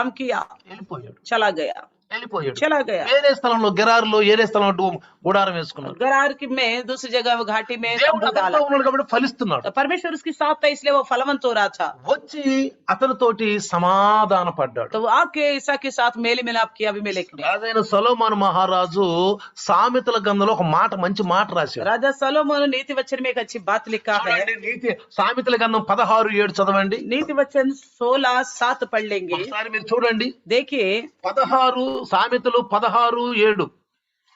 వెళ్ళిపోయాడు, चला गया, వెళ్ళిపోయాడు. चला गया। వేరే స్థలంలో గెరారులో ఏరే స్థలంలో గుడారం వేసుకున్నాడు. गरार में दूसरी जगह वो घाटी में దేవుడు तंबू डाला। అతనితో ఉన్నాడు కాబట్టి ఫలిస్తున్నాడు. तो परमेश्वर उसकी साथ था इसलिए वो फलवंत हो रहा था। వచ్చి అతనితోటి సమాధాన పడ్డాడు. तो वो आके इसहाक के साथ मेल मिलाप किया अबीमेलेक ने। రాజైన సొలొమోను మహారాజు సామెతల గ్రంథంలో ఒక మంచి మాట రాశాడు. राजा सोलोमन नीति वचन में एक अच्छी बात लिखा है। చూడండి, నీతి సామెతల గ్రంథం 16:7 చదవండి. नीति वचन 16:7 पढ़ लेंगे। ఒకసారి మీరు చూడండి, देखिए, 16 సామెతలు 16:7.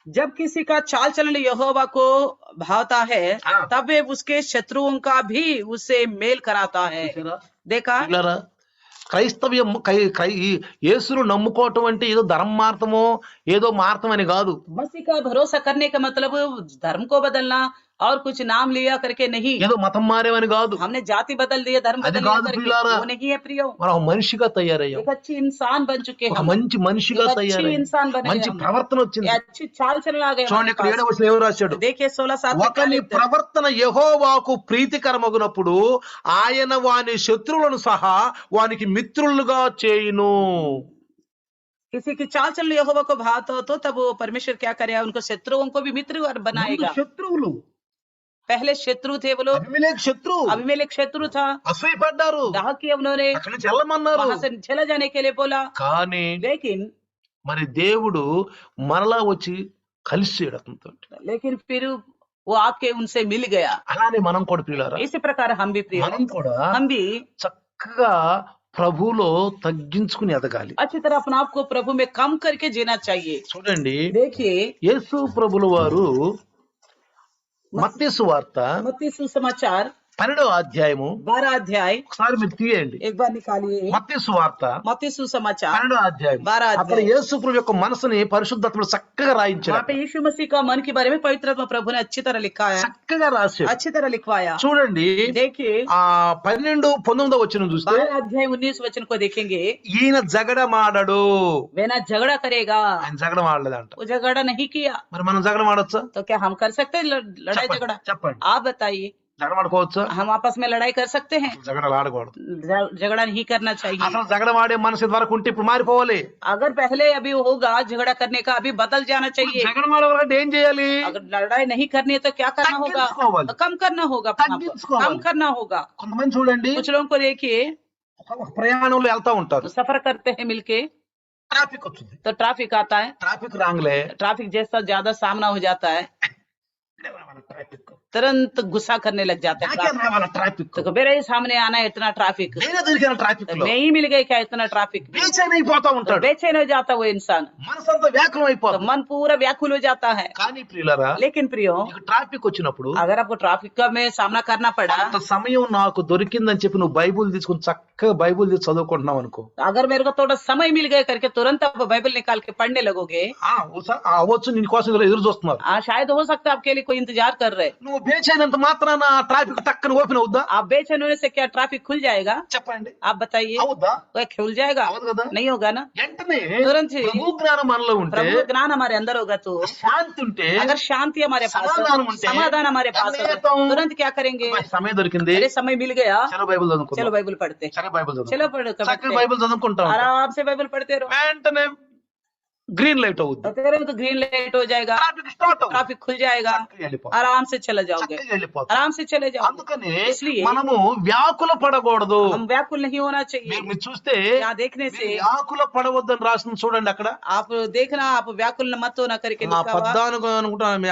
जब किसी का चाल चलन यहोवा को भावता है, हाँ। तब वे उसके शत्रुओं का भी उससे मेल कराता है। देखा? పిల్లరా, క్రైస్తవ్యం యేసును నమ్ముకోవటం అంటే ఏదో ధర్మ మార్తమో ఏదో మార్తం అని కాదు. मसीह का भरोसा करने का मतलब धर्म को बदलना, और कुछ नाम लिया करके नहीं, ఏదో మతం మారేమని కాదు, हमने जाति बदल दिया, धर्म అది बदल लिया కాదు करके, ప్రియులారా. वो नहीं है प्रियो. మనం ఒక మనిషిగా తయారయ్యాం, एक अच्छी इंसान बन चुके ఒక हम, మంచి మనిషిగా एक अच्छी తయారయ్యాం, इंसान बने మంచి हम, ప్రవర్తన ये వచ్చింది. अच्छी चाल चलन आ गए చూడండి हमारे ఇక్కడ पास. 7వ వచనం ఏం రాశాడు, देखिए 16 ఒకని ప్రవర్తన యెహోవాకు ప్రీతికరమగునప్పుడు ఆయన వాని శత్రువులను సహా వానికి మిత్రులుగా చేయును. किसी की चाल चलन यहोवा को भात हो तो तब वो परमेश्वर क्या करेगा, उनको शत्रुओं को भी मित्र ముందు बनाएगा. శత్రువులు, पहले शत्रु थे वो लोग, అబీమెలెకు శత్రువు, अभिमेलेक शत्रु था, అసూయపడ్డారు, दाह किया उन्होंने, అక్కడి నుంచి వెళ్ళమన్నారు. वहां से चला जाने के लिए बोला. కానీ लेकिन మరి దేవుడు మరలా వచ్చి కలిసాడు అతనితో. फिर वो आके उनसे मिल गया. అలానే మనం కూడా ప్రియులారా, इसी प्रकार हम भी प्रिय, మనం కూడా हम भी చక్కగా ప్రభువులో తగ్గించుకుని ఎదగాలి. अच्छी तरह अपने आप को प्रभु में कम करके जीना चाहिए. చూడండి देखिए యేసు ప్రభుల వారు మత్తయి సువార్త मत्ती सुसमाचार 12వ అధ్యాయము 12 अध्याय, ఒకసారి మీరు తీయండి. एक बार निकालिए. మత్తయి సువార్త मत्ती सुसमाचार 12వ అధ్యాయం. 12 అక్కడ अध्याय. యేసు ప్రభు యొక్క మనసుని పరిశుద్ధాత్ముడు చక్కగా वहाँ రాయించాడు, पे यीशु मसीह का मन के बारे में पवित्र आत्मा प्रभु ने अच्छी तरह लिखा है, చక్కగా రాశాడు. अच्छी तरह लिखवाया. చూడండి देखिए ఆ 12-19 వచనం చూస్తే 12 अध्याय 19 वचन को देखेंगे. ఈయన జగడమాడడు, वे ना झगड़ा करेगा, ఆయన జగడమాడలేదంట. वो झगड़ा नहीं किया. మరి మనం జగడమాడొచ్చా? तो क्या हम कर सकते हैं लड़ाई झगड़ा? చెప్పండి, आप बताइए, జగడమాడుకోవచ్చా? हम आपस में लड़ाई कर सकते हैं? జగడలు ఆడకూడదు. झगड़ा नहीं करना चाहिए. అసలు జగడమాడే మనసు వరకు ఉంటే ఇప్పుడు మారిపోవాలి. अगर पहले अभी होगा झगड़ा करने का, अभी बदल जाना चाहिए. జగడమాడే వరకు ఏం చేయాలి? अगर लड़ाई नहीं करनी है तो क्या करना होगा? తగ్గించుకోవాలి. कम करना होगा, अपने आप को తగ్గించుకోవాలి. कम करना होगा. కొంతమంది చూడండి कुछ लोगों को देखिए ఒక ప్రయాణంలో వెళ్తా ఉంటారు, सफर करते हैं मिलके, ట్రాఫిక్ వచ్చింది, तो ट्रैफिक आता है. ట్రాఫిక్ రాంగ్లే ट्रैफिक जैसा ज्यादा सामना हो जाता है, ట్రాఫిక్ तुरंत गुस्सा करने लग जाते हैं. నాకేం రావాలా ట్రాఫిక్, तो मेरे ही सामने आना है इतना ट्रैफिक, నేనే దొరికిన ట్రాఫిక్ లో नहीं मिल गई क्या इतना ट्रैफिक? బేచైన్ అయిపోతా तो ఉంటాడు, बेचैन हो जाता वो इंसान, మనసంతా వ్యాకులం तो అయిపోతుంది. मन पूरा व्याकुल हो जाता है. కానీ ప్రియులారా, लेकिन प्रियो, నీకు ట్రాఫిక్ వచ్చినప్పుడు अगर आपको ट्रैफिक का में सामना करना पड़ा, అంత సమయం నాకు దొరికిందని చెప్పి నువ్వు బైబుల్ తీసుకుని చక్కగా బైబుల్ తీసి చదువుకుంటున్నావు అనుకో, अगर मेरे को थोड़ा समय मिल गया करके तुरंत आप बाइबल निकाल के पढ़ने लगोगे, అవ్వచ్చు నీ కోసం ఎదురు చూస్తున్నారు. शायद हो सकता है आपके लिए कोई इंतजार कर रहे. నువ్వు బేచైనంత మాత్రాన ట్రాఫిక్ టక్కన ఓపెన్ అవుద్దా? आप बेचैन होने से क्या ट्रैफिक खुल जाएगा? చెప్పండి, आप बताइए, అవుద్దా? वो खुल जाएगा? అవదు కదా. नहीं होगा ना. వెంటనే तुरंत ही ప్రభు జ్ఞానం మనలో ఉంటే, प्रभु ज्ञान हमारे अंदर होगा तो, శాంతి ఉంటే, अगर शांति हमारे पास समाधान ఉంటే, समाधान हमारे पास क्या होगा, करता हूं? तुरंत क्या करेंगे? అబ్బాయి, సమయం దొరికింది, अरे समय मिल गया, చలో బైబిల్ చదువుకుందాం, चलो बाइबल पढ़ते, సరే బైబిల్ చదువు, चलो पढ़ो, చక్కగా బైబిల్ చదువుకుంటాం, आराम से बाइबल पढ़ते रहो. వెంటనే గ్రీన్ లైట్ అవుద్ది, तो तुरंत ग्रीन लाइट हो जाएगा, ట్రాఫిక్ స్టార్ట్ అవుతుంది, ट्रैफिक खुल जाएगा, చక్కగా వెళ్ళిపోతాం, आराम से चले जाओगे, చక్కగా వెళ్ళిపోతాం. आराम से चले जाओ. అందుకని इसलिए మనము వ్యాకుల పడకూడదు. हम व्याकुल नहीं होना चाहिए. మీరు చూస్తే यहाँ देखने से వ్యాకుల పడవద్దని రాసింది చూడండి అక్కడ. आप देखना, आप व्याकुल मत होना करके మా लिखा हुआ. 14 అనుకుంటాను,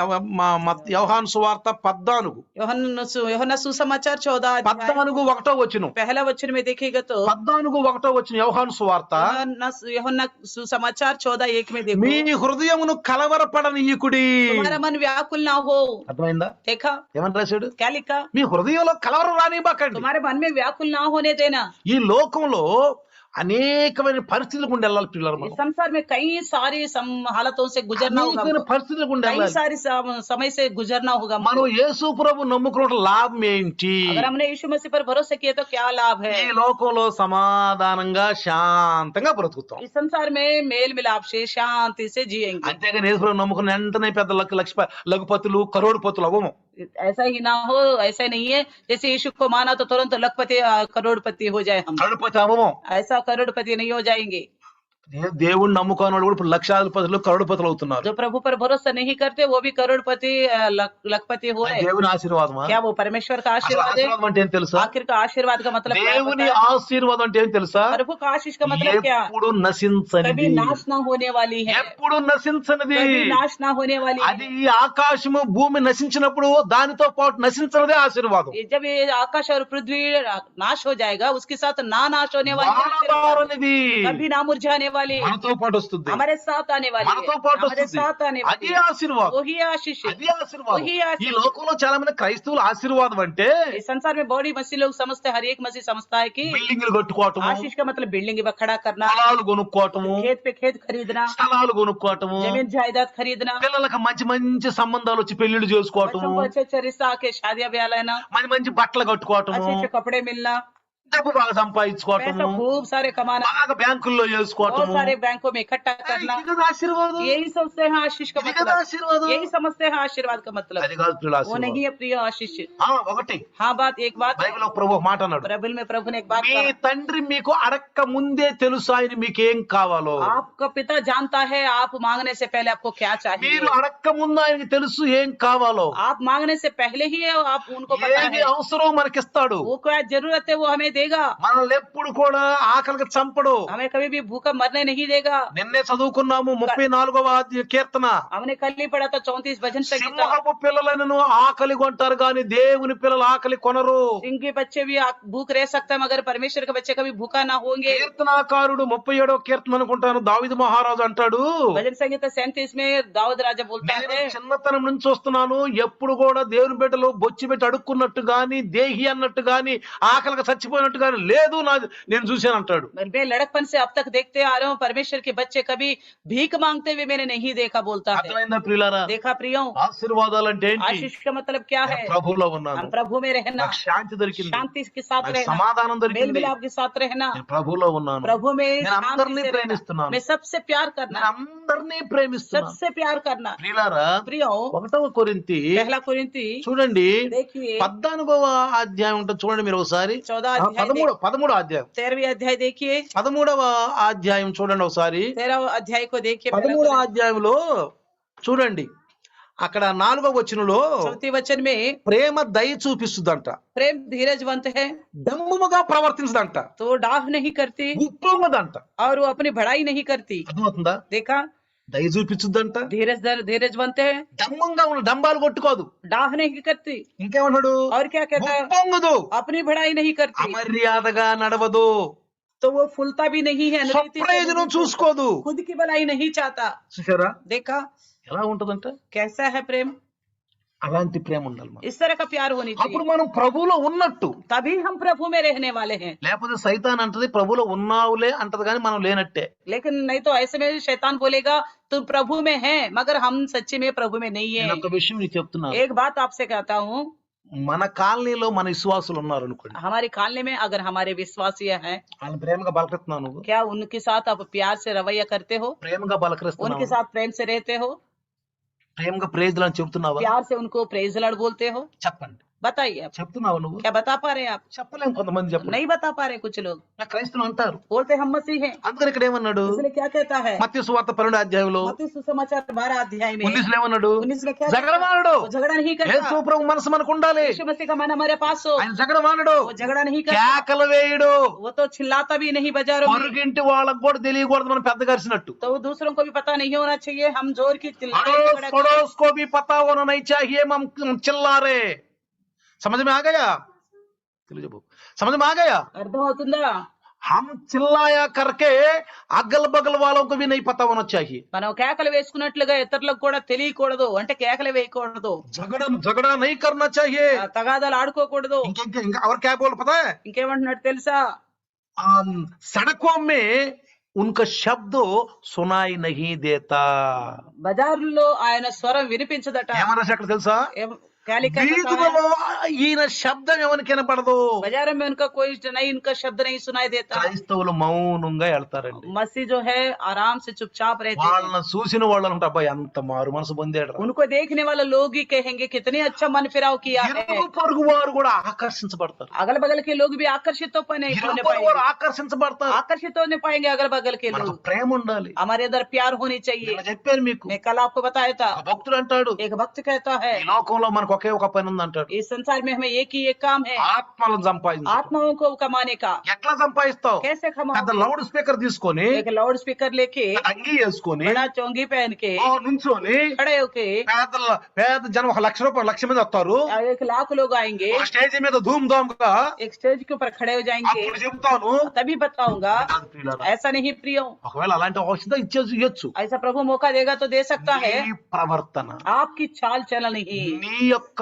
యోహాను సువార్త 14 यूहन्ना सुसमाचार 14 अध्याय 14 వచనం, पहला वचन में देखेगा तो 14 వచనం యోహాను సువార్త, यूहन्ना सुसमाचार 14:1 में మీ देखो, హృదయమును కలవరపడనీయకుడి. तुम्हारा मन व्याकुल ना हो. అర్థమైందా? देखा ఏమని రాశాడు? क्या लिखा? మీ హృదయంలో కలవరం రానివ్వకండి. तुम्हारे मन में व्याकुल ना होने देना. ఈ లోకంలో అనేకమైన పరిస్థితులు గుండా వెళ్ళాలి పిల్లలు. इस మనం संसार में कई सारी हालतों से गुजरना होगा, అనేకమైన పరిస్థితులు గుండా कई వెళ్ళాలి. सारी समय से गुजरना होगा. మనం యేసు ప్రభు నమ్ముకున్న లాభం ఏంటి? अगर हमने यीशु मसीह पर भरोसा किया तो क्या लाभ है? ఈ లోకంలో సమాధానంగా శాంతంగా బ్రతుకుతాం. इस संसार में मेल मिलाप से शांति से जिएंगे. అంతేగాని యేసు ప్రభు నమ్ముకున్న వెంటనే పెద్ద లఘుపతులు కరోడుపతులు అవ్వము. ऐसा ही ना हो, ऐसा नहीं है जैसे यीशु को माना तो तुरंत लखपति करोड़पति हो जाए हम, కరోడుపతి అవ్వము. ऐसा करोड़पति नहीं हो जाएंगे. దేవుణ్ణి నమ్ముకోని వాళ్ళు కూడా ఇప్పుడు లక్షాధిపతులు కరోడుపతులు అవుతున్నారు. जो प्रभु पर भरोसा नहीं करते वो भी करोड़पति लखपति हो रहे. దేవుని ఆశీర్వాదమా? क्या वो परमेश्वर का అసలు आशीर्वाद है? ఆశీర్వాదం అంటే ఏం తెలుసా? आखिर का आशीर्वाद का मतलब क्या దేవుని होता है? ఆశీర్వాదం అంటే ఏం తెలుసా? प्रभु का आशीष का मतलब क्या? ఎప్పుడు कभी నశించనిది, नाश ना होने वाली है, ఎప్పుడు నశించనిది. कभी नाश ना होने वाली అది है. ఈ ఆకాశము భూమి నశించినప్పుడు దానితో పాటు నశించనిదే ఆశీర్వాదం. जब ये आकाश और पृथ्वी नाश हो जाएगा उसके साथ ना नाश होने वाली है आशीर्वाद. వానబారనిది, कभी ना मुरझाने वाली वाली है, మనతో పాటు వస్తుంది, हमारे साथ आने वाली है, మనతో పాటు हमारे వస్తుంది. साथ आने वाली అది है, ఆశీర్వాదం, वही आशीष है, అది ఆశీర్వాదం. वही ఈ आशीष। లోకంలో చాలా మంది క్రైస్తవులు ఆశీర్వాదం అంటే इस संसार में बड़ी मसीह लोग समझते हैं, हर एक मसीह समझता है कि బిల్డింగ్లు కట్టుకోవటము, आशीष का मतलब बिल्डिंग खड़ा करना, పొలాలు కొనుక్కోవటము, खेत पे खेत खरीदना, స్థలాలు కొనుక్కోవటము, जमीन जायदाद खरीदना, పిల్లలకు మంచి మంచి సంబంధాలు వచ్చి పెళ్లిళ్ళు చేసుకోవటము, बच्चों को अच्छे अच्छे रिश्ता आके शादियां ब्याह लेना, మంచి మంచి బట్టలు కట్టుకోవటము, अच्छे अच्छे कपड़े मिलना, డబ్బు బాగా సంపాదించుకోవటము, पैसा खूब सारे कमाना, బాగా బ్యాంకుల్లో बहुत చేసుకోవటము. सारे बैंकों में इकट्ठा करना, ఇది కదా ఆశీర్వాదం, यही सोचते हैं आशीष का ఇది కదా मतलब, ఆశీర్వాదం. यही समझते हैं आशीर्वाद का मतलब, అది కాదు ప్రియుల वो ఆశీర్వాదం. नहीं है प्रिय आशीष। ఒకటి हाँ बात एक बात है, బైబిల్లో ప్రభు ఒక మాట అన్నాడు, बाइबल में प्रभु ने एक बात మీ कहा, తండ్రి మీకు అడక్క ముందే తెలుసు ఆయన మీకేం కావాలో. आपका पिता जानता है आप मांगने से पहले आपको क्या चाहिए, మీరు అడక్క ముందు ఆయనకి తెలుసు ఏం కావాలో, आप मांगने से पहले ही है आप उनको पता ఏది है, అవసరం మనకిస్తాడు. वो क्या जरूरत है वो हमें देगा, మనల్ని ఎప్పుడు కూడా ఆకలికి చంపడు. हमें कभी भी भूखा मरने नहीं देगा। నిన్నే చదువుకున్నాము 34వ కీర్తన, हमने कल ही पढ़ा था 34 भजन संहिता, సింహపు పిల్లలను ఆకలి కొంటారు కానీ దేవుని పిల్లలు ఆకలి కొనరు. सिंह के बच्चे भी भूख रह सकते हैं मगर परमेश्वर के बच्चे कभी भूखा ना होंगे। కీర్తనాకారుడు 37వ కీర్తన అనుకుంటాను, దావీదు మహారాజు అంటాడు, भजन संहिता 37 में दाऊद राजा बोलता నేను है, చిన్నతనం నుంచి వస్తున్నాను, ఎప్పుడు కూడా దేవుని బిడ్డలు బొచ్చి పెట్టి అడుక్కున్నట్టు గాని దేహి అన్నట్టు గాని ఆకలికి చచ్చిపోయినట్టు గాని లేదు నేను చూశాను అంటాడు. मैं लड़कपन से अब तक देखते आ रहा हूँ परमेश्वर के बच्चे कभी भीख मांगते हुए मैंने नहीं देखा बोलता है। అర్థమైందా ప్రియులారా? देखा प्रियो, ఆశీర్వాదాలు అంటే ఏంటి? आशीष का मतलब क्या है? నేను ప్రభువులో ఉన్నాను, हम प्रभु में रहना, నాకు శాంతి దొరికింది, शांति के साथ నాకు रहना, సమాధానం मेल దొరికింది, मिलाप के साथ रहना, నేను ప్రభువులో ఉన్నాను, प्रभु में నేను शांति అందరినీ से रहना, ప్రేమిస్తున్నాను, मैं सबसे प्यार నేను करना, అందరినీ ప్రేమిస్తున్నాను. सबसे प्यार करना। ప్రియులారా, प्रियो, 1వ కొరింథీ पहला कुरिन्ती చూడండి, देखिए 14వ అధ్యాయం ఉంటుంది చూడండి మీరు ఒకసారి, 14 अध्याय 13వ अध्याయం, 13वीं अध्याय देखिए, 13వ అధ్యాయం చూడండి ఒకసారి. 13 अध्याय को देखिए, 13వ అధ్యాయంలో చూడండి, అక్కడ 4వ వచనంలో चौथी वचन में ప్రేమ దయ చూపిస్తుందంట, प्रेम धीरजवंत है దమ్ముగా ప్రవర్తించదంట, तो वो डाह नहीं करती ఉప్పొంగదంట. और वो अपनी बढ़ाई नहीं करती। అర్థమవుతుందా? देखा, దయ చూపించుద్దంట, धीरजवंत है, దమ్మంగా ఉన్న డంబాలు కొట్టుకోదు. डाह नहीं करती, ఇంకేమన్నాడు? और क्या कहता है, ఉప్పొంగదు, अपनी बढ़ाई नहीं करती, అమర్యాదగా నడవదు, तो वो फुलता भी नहीं है, अनरीति से స్వప్రయోజనం नहीं, చూసుకోదు. खुद की भलाई नहीं चाहता। చూసారా देखा ఎలా ఉంటదంట? कैसा है प्रेम, అలాంటి ప్రేమ ఉండాలి మనకు. इस तरह का प्यार होनी అప్పుడు चाहिए, మనం ప్రభువులో ఉన్నట్టు. तभी हम प्रभु में रहने वाले हैं। లేకపోతే సైతాన్ అంటది ప్రభువులో ఉన్నావులే అంటది కానీ మనం లేనట్టే. लेकिन नहीं तो ऐसे में शैतान बोलेगा तुम प्रभु में हैं मगर हम सच्ची में प्रभु में नहीं నేను है। ఒక విషయం నీకు చెప్తున్నాను, एक बात आपसे कहता हूँ, మన కాలనీలో మన విశ్వాసులు ఉన్నారు అనుకోండి, हमारी कालने में अगर हमारे विश्वासी हैं, వాళ్ళని ప్రేమగా పలకరిస్తున్నావు నువ్వు, क्या उनके साथ आप प्यार से रवैया करते हो, ప్రేమగా उनके పలకరిస్తున్నావు, साथ प्रेम से रहते हो, ప్రేమగా ప్రేజ్లు అని చెప్తున్నావా? प्यार से उनको प्रेज लड़ बोलते हो? చెప్పండి, बताइए आप, చెప్తున్నావు నువ్వు? क्या बता पा रहे हैं आप? చెప్పలేము, కొంతమంది చెప్పలేదు. नहीं बता पा रहे कुछ लोग, నా క్రైస్తవులు అంటారు. बोलते हम मसीह हैं। అందుకని ఇక్కడ ఏమన్నాడు? इसलिए क्या कहता है మత్తయి సువార్త 12వ అధ్యాయంలో मत्ती सुसमाचार 12 अध्याय में 19లో ఏమన్నాడు? 19 में क्या జగడమానుడు. वो झगड़ा नहीं करता, యేసు ప్రభు మనసు మనకు ఉండాలి, यीशु मसीह का मन हमारे पास हो, ఆయన జగడమానుడు, वो झगड़ा नहीं करता, కేకలు వేయడు, वो तो चिल्लाता भी नहीं बाजारों में, పొరుగింటి వాళ్ళకు కూడా తెలియకూడదు మనం పెద్ద కలిసినట్టు. तो वो दूसरों को भी पता नहीं होना चाहिए हम जोर की चिल्लाए पड़ोस झगड़ा पड़ोस को भी पता होना नहीं चाहिए हम चिल्ला रहे. समझ में आ गया? समझ में आ गया? అర్థం అవుతుందా? हम चिल्लाया करके अगल बगल वालों को भी नहीं पता होना चाहिए. మనం కేకలు వేసుకున్నట్లుగా ఇతరులకు కూడా తెలియకూడదు, అంటే కేకలు వేయకూడదు, झगड़ा नहीं करना चाहिए. తగాదాలు ఆడుకోకూడదు। और क्या बोल पता है? ఇంకేమంటున్నాడు తెలుసా? सड़कों में उनका शब्द सुनाई नहीं देता. బజార్లో ఆయన స్వరం వినిపించదట। ఏమన్నా అక్కడ తెలుసా? क्या लिखा है? వీధులలో ఈయన శబ్దం ఎవరికి వినపడదు. बाजारों में उनका कोई नहीं, इनका शब्द नहीं सुनाई देता। క్రైస్తవులు మౌనంగా వెళ్తారండి. मसीह जो है आराम से चुपचाप रहते हैं। వాళ్ళని చూసిన వాళ్ళు అంటారు, అబ్బాయి ఎంత మారు మనసు పొందాడు. उनको देखने वाले लोग ही कहेंगे कितने अच्छा मन फिराव किया है। ఇరుగు పొరుగు వారు కూడా ఆకర్షించబడతారు. अगल बगल के लोग भी आकर्षित ఇరుగు పొరుగు వారు ఆకర్షించబడతారు. आकर्षित होने पाएंगे अगल बगल के మనకు लोग। ప్రేమ ఉండాలి. हमारे अंदर प्यार होनी चाहिए। నేను చెప్పాను మీకు, मैं कल आपको बताया था, ఒక భక్తుడు అంటాడు, एक भक्त कहता है ఈ లోకంలో మనకు మనకు ఒకే ఒక పని ఉంది అంటాడు, इस संसार में हमें एक ही एक काम है, ఆత్మలను సంపాదించు. आत्माओं को कमाने का। ఎట్లా సంపాదిస్తావు? कैसे పెద్ద कमाओगे? లౌడ్ స్పీకర్ తీసుకొని एक लाउड स्पीकर लेके, అంగి వేసుకొని बड़ा चोंगी पहन के, నుంచొని खड़े होके, పేద జనం 1,00,000 మంది వస్తారు, 1,00,000 लोग आएंगे, ఒక స్టేజ్ మీద ధూమ్ ధామ్ గా एक स्टेज के ऊपर खड़े हो जाएंगे, అప్పుడు చెబుతాను. तभी बताऊंगा। కాదు ప్రియులారా, ऐसा नहीं प्रियो, ఒకవేళ అలాంటి అవసరం ఇవ్వచ్చు. ऐसा प्रभु मौका देगा तो दे सकता है। నీ ప్రవర్తన, आपकी चाल चलन ही, నీ యొక్క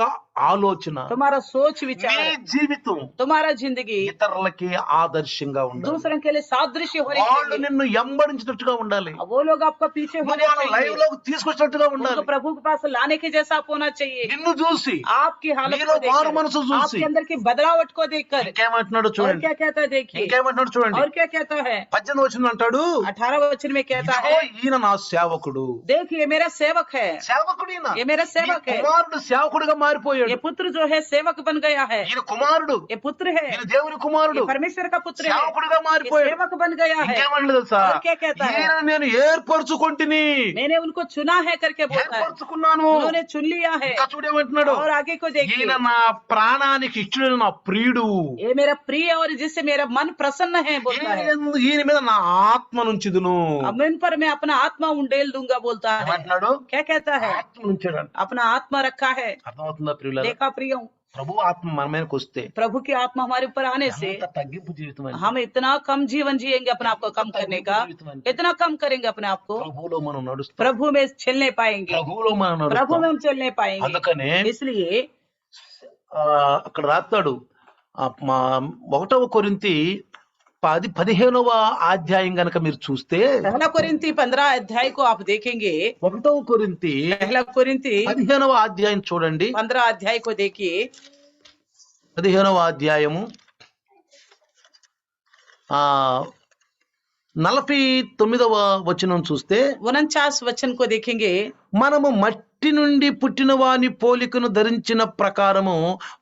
ఆలోచన, तुम्हारा सोच నీ विचार, జీవితం तुम्हारा जिंदगी ఇతరులకి ఆదర్శంగా ఉండాలి. दूसरों के लिए सादृश्य होने వాళ్ళు चाहिए। నిన్ను ఎంబడించినట్టుగా ఉండాలి, वो लोग आपका पीछे होने నువ్వు వాళ్ళ లైవ్ चाहिए, లోకి తీసుకొచ్చినట్టుగా ఉండాలి. उनको प्रभु के पास लाने के जैसा आप होना चाहिए। నిన్ను చూసి, आपकी हालत నీలో को మారు देखकर, మనసు చూసి आपके अंदर की बदलावट को देखकर, ఇంకేమంటున్నాడు और చూడండి, क्या कहता है देखिए, ఇంకేమంటున్నాడు చూడండి. और क्या कहता है 18 వచనం అంటాడు, 18 वचन में कहता ఇదిగో है, ఈయన నా సేవకుడు. देखिए मेरा सेवक है, సేవకుడు ఈయన. ये मेरा सेवक ఈ है। కుమారుడు సేవకుడిగా మారిపోయాడు. ये पुत्र जो है सेवक बन गया है, ఈయన కుమారుడు, ये पुत्र है, ఈయన దేవుని కుమారుడు, ये परमेश्वर का पुत्र है, సేవకుడిగా ये మారిపోయాడు. सेवक बन गया है। ఇంకేమన్నా తెలుసా, और क्या कहता है, ఈయన నేను ఏర్పరచుకుంటుని, मैंने उनको चुना है करके बोलता है, ఏర్పరచుకున్నాను. उन्होंने चुन लिया है। ఇంకా చూడేమంటున్నాడు, और आगे को देखिए, ఈయన నా ప్రాణానికి ఇష్టడు, నా ప్రియుడు. ये मेरा प्रिय और जिससे मेरा मन प्रसन्न है बोलता है। ఈయన మీద నా ఆత్మ నుంచిదును. अब इन पर मैं अपना आत्मा उंडेल दूंगा बोलता है। ఏమంటున్నాడు, क्या कहता है, ఆత్మ నుంచాడు. अपना आत्मा रखा है। అర్థమవుతుందా ప్రియులారా? देखा प्रियो, ప్రభు ఆత్మ మన మీదకి వస్తే प्रभु की आत्मा हमारे ऊपर आने से ఎంత తగ్గింపు జీవితం అండి. हम इतना कम जीवन जिएंगे, अपने आप को कम करने का, इतना कम करेंगे अपने आप को, ప్రభువులో మనం నడుస్తాం, प्रभु में चलने पाएंगे, ప్రభువులో మనం प्रभु में నడుస్తాం. हम चलने पाएंगे। అందుకనే इसलिए అక్కడ రాస్తాడు, 1 కొరింథీ 15వ అధ్యాయం గనక మీరు చూస్తే, पहला कोरिन्थी 15 अध्याय को आप देखेंगे, 1 కొరింథీ पहला कोरिन्थी 15వ అధ్యాయం చూడండి. 15 अध्याय को देखिए, 15వ అధ్యాయము 49వ వచనం చూస్తే, 49 वचन को देखेंगे, మనము మట్టి నుండి పుట్టిన వాని పోలికను ధరించిన ప్రకారము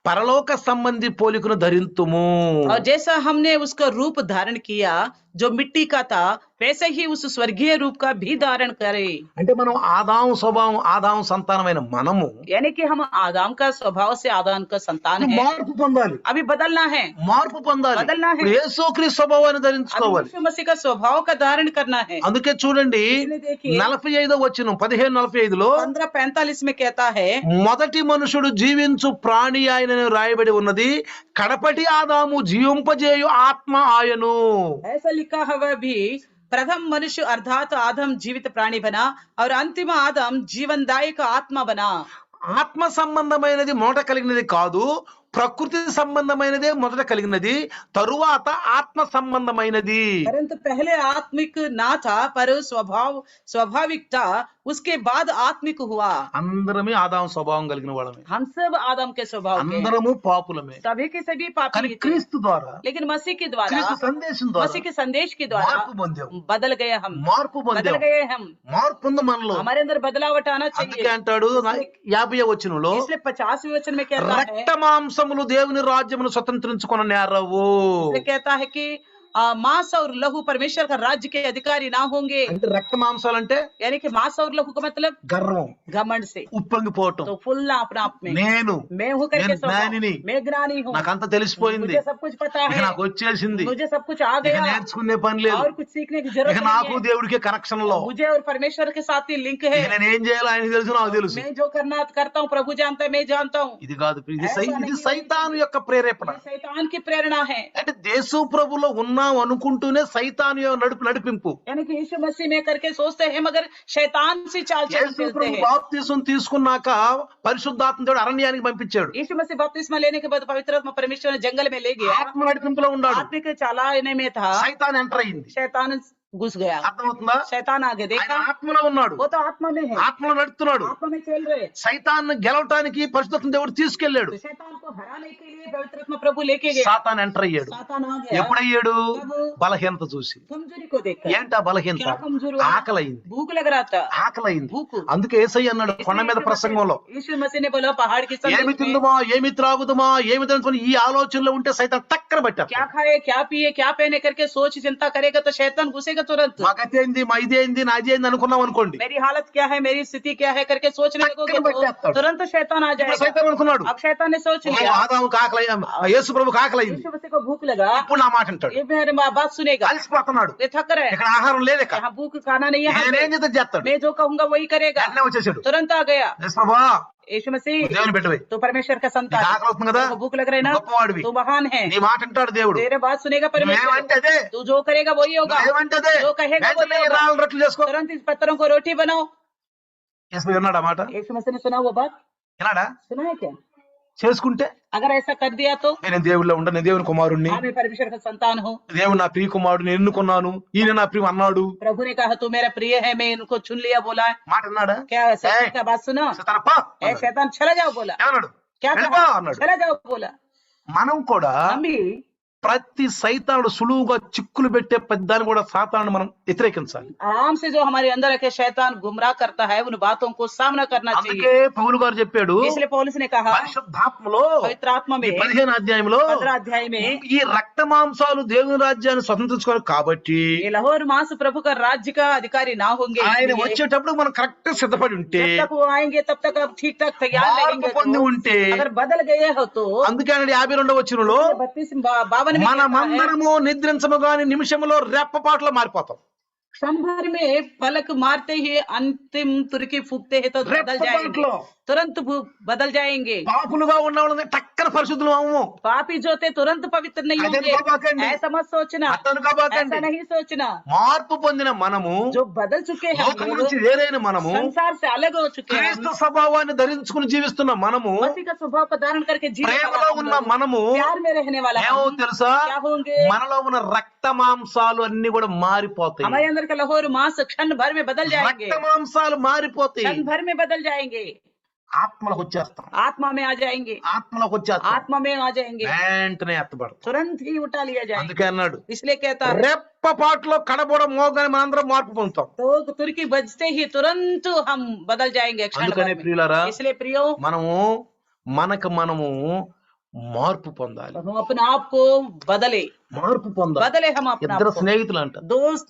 పరలోక సంబంధి పోలికను ధరింతుము. और जैसा हमने उसका रूप धारण किया जो मिट्टी का था, वैसे ही उस स्वर्गीय रूप का भी धारण करे। అంటే మనం ఆదాము స్వభావం, ఆదాము సంతానమైన మనము यानी कि हम आदाम का स्वभाव से आदाम का संतान है, మార్పు పొందాలి, अभी बदलना है, మార్పు పొందాలి. బదల్నా హై. ఇప్పుడు యేసుక్రీస్తు స్వభావాన్ని अभी ధరించుకోవాలి. यीशु मसीह का स्वभाव का धारण करना है। అందుకే చూడండి, इसलिए देखिए 45వ వచనం 15:45లో 15:45 में कहता है, మొదటి మనుషుడు జీవించు ప్రాణి ఆయనని రాయబడి ఉన్నది, కడపటి ఆదాము జీవింపజేయు ఆత్మ ఆయను. ऐसा लिखा हुआ भी, प्रथम मनुष्य अर्थात आदम जीवित प्राणी बना और अंतिम आदम जीवनदायक आत्मा बना। ఆత్మ సంబంధమైనది మొదట కలిగినది కాదు, ప్రకృతి సంబంధమైనదే మొదట కలిగినది, తరువాత ఆత్మ సంబంధమైనది. परंतु पहले आत्मिक ना था पर स्वाभाविक था, उसके बाद आत्मिक हुआ। అందరమే ఆదాము స్వభావం కలిగిన వాళ్ళమే, हम सब आदम के स्वभाव के हैं, అందరము పాపులమే. सभी के सभी కానీ पापी थे, క్రీస్తు ద్వారా, लेकिन मसीह के द्वारा, క్రీస్తు సందేశం ద్వారా मसीह के संदेश के द्वारा మార్పు పొందాం, बदल गए हम, మార్పు बदल పొందాం, गए हम, మార్పు ఉంది మనలో. हमारे अंदर बदलावट आना అందుకే चाहिए। అంటాడు 50వ వచనంలో, इसलिए 50वें वचन में कहता है, రక్త మాంసములు దేవుని రాజ్యమును స్వతంత్రించుకొన నేరవు. इसलिए कहता है कि मांस और लहू परमेश्वर का राज्य के अधिकारी ना होंगे। అంటే రక్త మాంసాలు అంటే यानी कि मांस और लहू का मतलब గర్వం, घमंड से, ఉప్పొంగిపోవటం, तो फुलना अपना आप में, నేను मैं हूँ करके నేను स्वभाव, జ్ఞానిని, मैं ज्ञानी हूँ, నాకంతా తెలిసిపోయింది, मुझे सब कुछ पता ఇక है, నాకు వచ్చేసింది, मुझे सब कुछ आ ఇక गया, నేర్చుకునే పని లేదు, और कुछ सीखने की जरूरत ఇక నాకు नहीं है। దేవుడికి కనెక్షన్ లో, मुझे और परमेश्वर के साथ ही लिंक ఇక है, నేను ఏం చేయాలో ఆయనకి తెలుసు, నాకు తెలుసు. मैं जो करना करता हूँ प्रभु जानता है, मैं जानता हूँ। ఇది కాదు, ఇది సైతాను యొక్క ప్రేరేపణ. ये शैतान की प्रेरणा है, అంటే దేశ ప్రభులో ఉన్నాం అనుకుంటూనే సైతాను యొక్క నడిపింపు. यानी कि यीशु मसीह में करके सोचते हैं मगर शैतान से चाल యేసు चलते ప్రభు हैं। బాప్తిసం తీసుకున్నాక పరిశుద్ధాత్మ దేవుడు అరణ్యానికి పంపించాడు. यीशु मसीह बपतिस्मा लेने के बाद पवित्र आत्मा परमेश्वर ने जंगल में ले गया, ఆత్మ నడిపింపులో ఉన్నాడు, आत्मिक चालाने में था, సైతాన్ ఎంటర్ అయింది. शैतान घुस गया, అర్థమవుతుందా? शैतान आगे ఆయన देखा, ఆత్మలో ఉన్నాడు, वो तो आत्मा में है, ఆత్మలో నడుస్తున్నాడు. आत्मा में चल रहे, సైతాన్ని గెలవటానికి పరిశుద్ధాత్మ దేవుడు తీసుకెళ్లాడు. तो शैतान को हराने के लिए पवित्र आत्मा प्रभु लेके गया, సాతాన్ ఎంటర్ అయ్యాడు. सातान आ गया ఎప్పుడయ్యాడు? బలహీనత చూసి. कमजोरी को देखकर। ఏంటా బలహీనత? क्या कमजोर हुआ? ఆకలైంది, भूख लग रहा था, ఆకలైంది. भूख। అందుకే యేసయ్య అన్నాడు కొండ మీద ప్రసంగంలో, यीशु मसीह ने बोला पहाड़ की ఏమి संदेश में, తిందుమా, ఏమి త్రాగుదుమా, ఏమి తినమని ఈ ఆలోచనలో ఉంటే సైతాన్ టక్కన क्या పట్టాడు. खाए क्या पिए क्या पहने करके सोच चिंता करेगा तो शैतान घुसेगा जाएगा तुरंत। మా గతి ఏంది, మా ఇదేంది, నాది ఏంది అనుకున్నాం అనుకోండి. मेरी हालत क्या है, मेरी स्थिति क्या है करके सोचने लगोगे टक्कर बैठेస్తాడు. तो तुरंत शैतान आ ఇప్పుడు जाएगा। సైతాన్ అనుకున్నాడు, अब शैतान ने सोच ఓ, लिया, ఆదాముకు ఆకలి, యేసు ప్రభుకు ఆకలి అయింది, यीशु मसीह को भूख लगा, ఇప్పుడు నా మాట అంటాడు. ये मेरे बात सुनेगा, అలసిపోతున్నాడు, ये थक रहे हैं, ఇక్కడ ఆహారం లేదు, ఇక్కడ यहाँ भूख खाना नहीं है, నేనేం చేస్తే చేస్తాడు. मैं जो कहूंगा वही करेगा। వెంటనే వచ్చేసాడు, तुरंत आ गया। యేసు ప్రభా यीशु मसीह దేవుని బిడ్డవి, तो परमेश्वर का संतान, నీకు ఆకలి అవుతుంది కదా, तुमको भूख लग रही ना, గొప్పవాడివి, तू महान है, నీ మాట అంటాడు దేవుడు, तेरे बात सुनेगा परमेश्वर, నువ్వేమంటే అదే, तू जो करेगा वही होगा, నువ్వేమంటే అదే, जो कहेगा వెంటనే वही ఈ होगा। రాళ్ళ రొట్టెలు చేసుకో. तुरंत इस पत्थरों को रोटी बनाओ। యేసు ప్రభు విన్నాడా మాట? यीशु मसीह ने सुना वो बात, విన్నాడా? सुना है क्या? చేసుకుంటే अगर ऐसा कर दिया तो నేను దేవుళ్ళో ఉండ, నేను దేవుని కుమారుణ్ణి, हाँ मैं परमेश्वर का संतान हूँ, దేవుడు నా ప్రియ కుమారుడు, నేను ఎన్నుకున్నాను, ఈయన నా ప్రియ అన్నాడు. प्रभु ने कहा तू मेरा प्रिय है, मैं इनको चुन लिया बोला है। మాట విన్నాడా? क्या शैतान का बात सुना? సైతానప్పా ए शैतान चला जाओ बोला, ఏమన్నాడు? क्या వెళ్ళిపో कहा? అన్నాడు. चला जाओ बोला। మనం కూడా हम भी ప్రతి సైతానుడు సులువుగా చిక్కులు పెట్టే పెద్దాన్ని కూడా సాతాను మనం వ్యతిరేకించాలి. आराम से जो हमारे अंदर रखे शैतान गुमराह करता है, उन बातों को सामना करना అందుకే चाहिए। పౌలు గారు చెప్పాడు, इसलिए पौलुस ने कहा పరిశుద్ధాత్మలో पवित्र आत्मा ఈ में 15 అధ్యాయంలో 15 अध्याय में ఈ రక్త మాంసాలు దేవుని రాజ్యాన్ని స్వతంత్రించుకోవాలి కాబట్టి ये लाहौर मांस प्रभु का राज्य का अधिकारी ना होंगे, ఆయన इसलिए వచ్చేటప్పుడు మనం కరెక్ట్ సిద్ధపడి ఉంటే, जब तक वो आएंगे तब तक आप ठीक ठाक तैयार మార్పు रहेंगे పొంది तो, ఉంటే, अगर बदल गए हो तो అందుకే ఆయన 52వ వచనంలో 32-52 में कहता है, మనమందరము నిద్రించము గాని నిమిషంలో రెప్పపాటులో మారిపోతాం. क्षण भर में पलक मारते ही अंतिम तुर्की फूकते हैं तो बदल जाएंगे, రెప్పపాటులో तुरंत बदल जाएंगे। పాపులుగా ఉన్న వాళ్ళని టక్కన పరిశుద్ధులు అవ్వము. पापी जो थे तुरंत पवित्र नहीं अदन होंगे, काबाकंडी। ऐसा मत सोचना, అతను కాబాకండి. ऐसा नहीं सोचना। మార్పు పొందిన మనము, जो बदल चुके हैं లోకం हम నుంచి लोग, వేరైన మనము, संसार से अलग हो चुके हैं, క్రీస్తు స్వభావాన్ని ధరించుకుని జీవిస్తున్న మనము, मसीह का स्वभाव को धारण करके जीने वाला ప్రేమలో हम ఉన్న लोग, మనము प्यार में रहने वाला ఏమో हम, తెలుసా, क्या होंगे? మనలో ఉన్న రక్త మాంసాలు అన్ని కూడా మారిపోతాయి. हमारे अंदर का लाहौर मांस क्षण भर में बदल जाएंगे, రక్త మాంసాలు మారిపోతాయి, क्षण भर में बदल जाएंगे, ఆత్మలోకి వచ్చేస్తాం, आत्मा में आ जाएंगे, ఆత్మలోకి వచ్చేస్తాం, आत्मा में आ जाएंगे, వెంటనే ఎత్తబడతాం. तुरंत ही उठा लिया जाएगा। అందుకే అన్నాడు, इसलिए कहता है రెప్పపాటులో కడబోడ మోగానే మనందరం మార్పు పొందుతాం. तो तुर्की बजते ही तुरंत हम बदल जाएंगे क्षण అందుకనే भर में। ప్రియులారా, इसलिए प्रियो మనము మనము మార్పు పొందాలి. हम अपने आप को बदले మార్పు పొందాలి. बदले हम अपने आप ఇద్దరు को। స్నేహితులు అంట,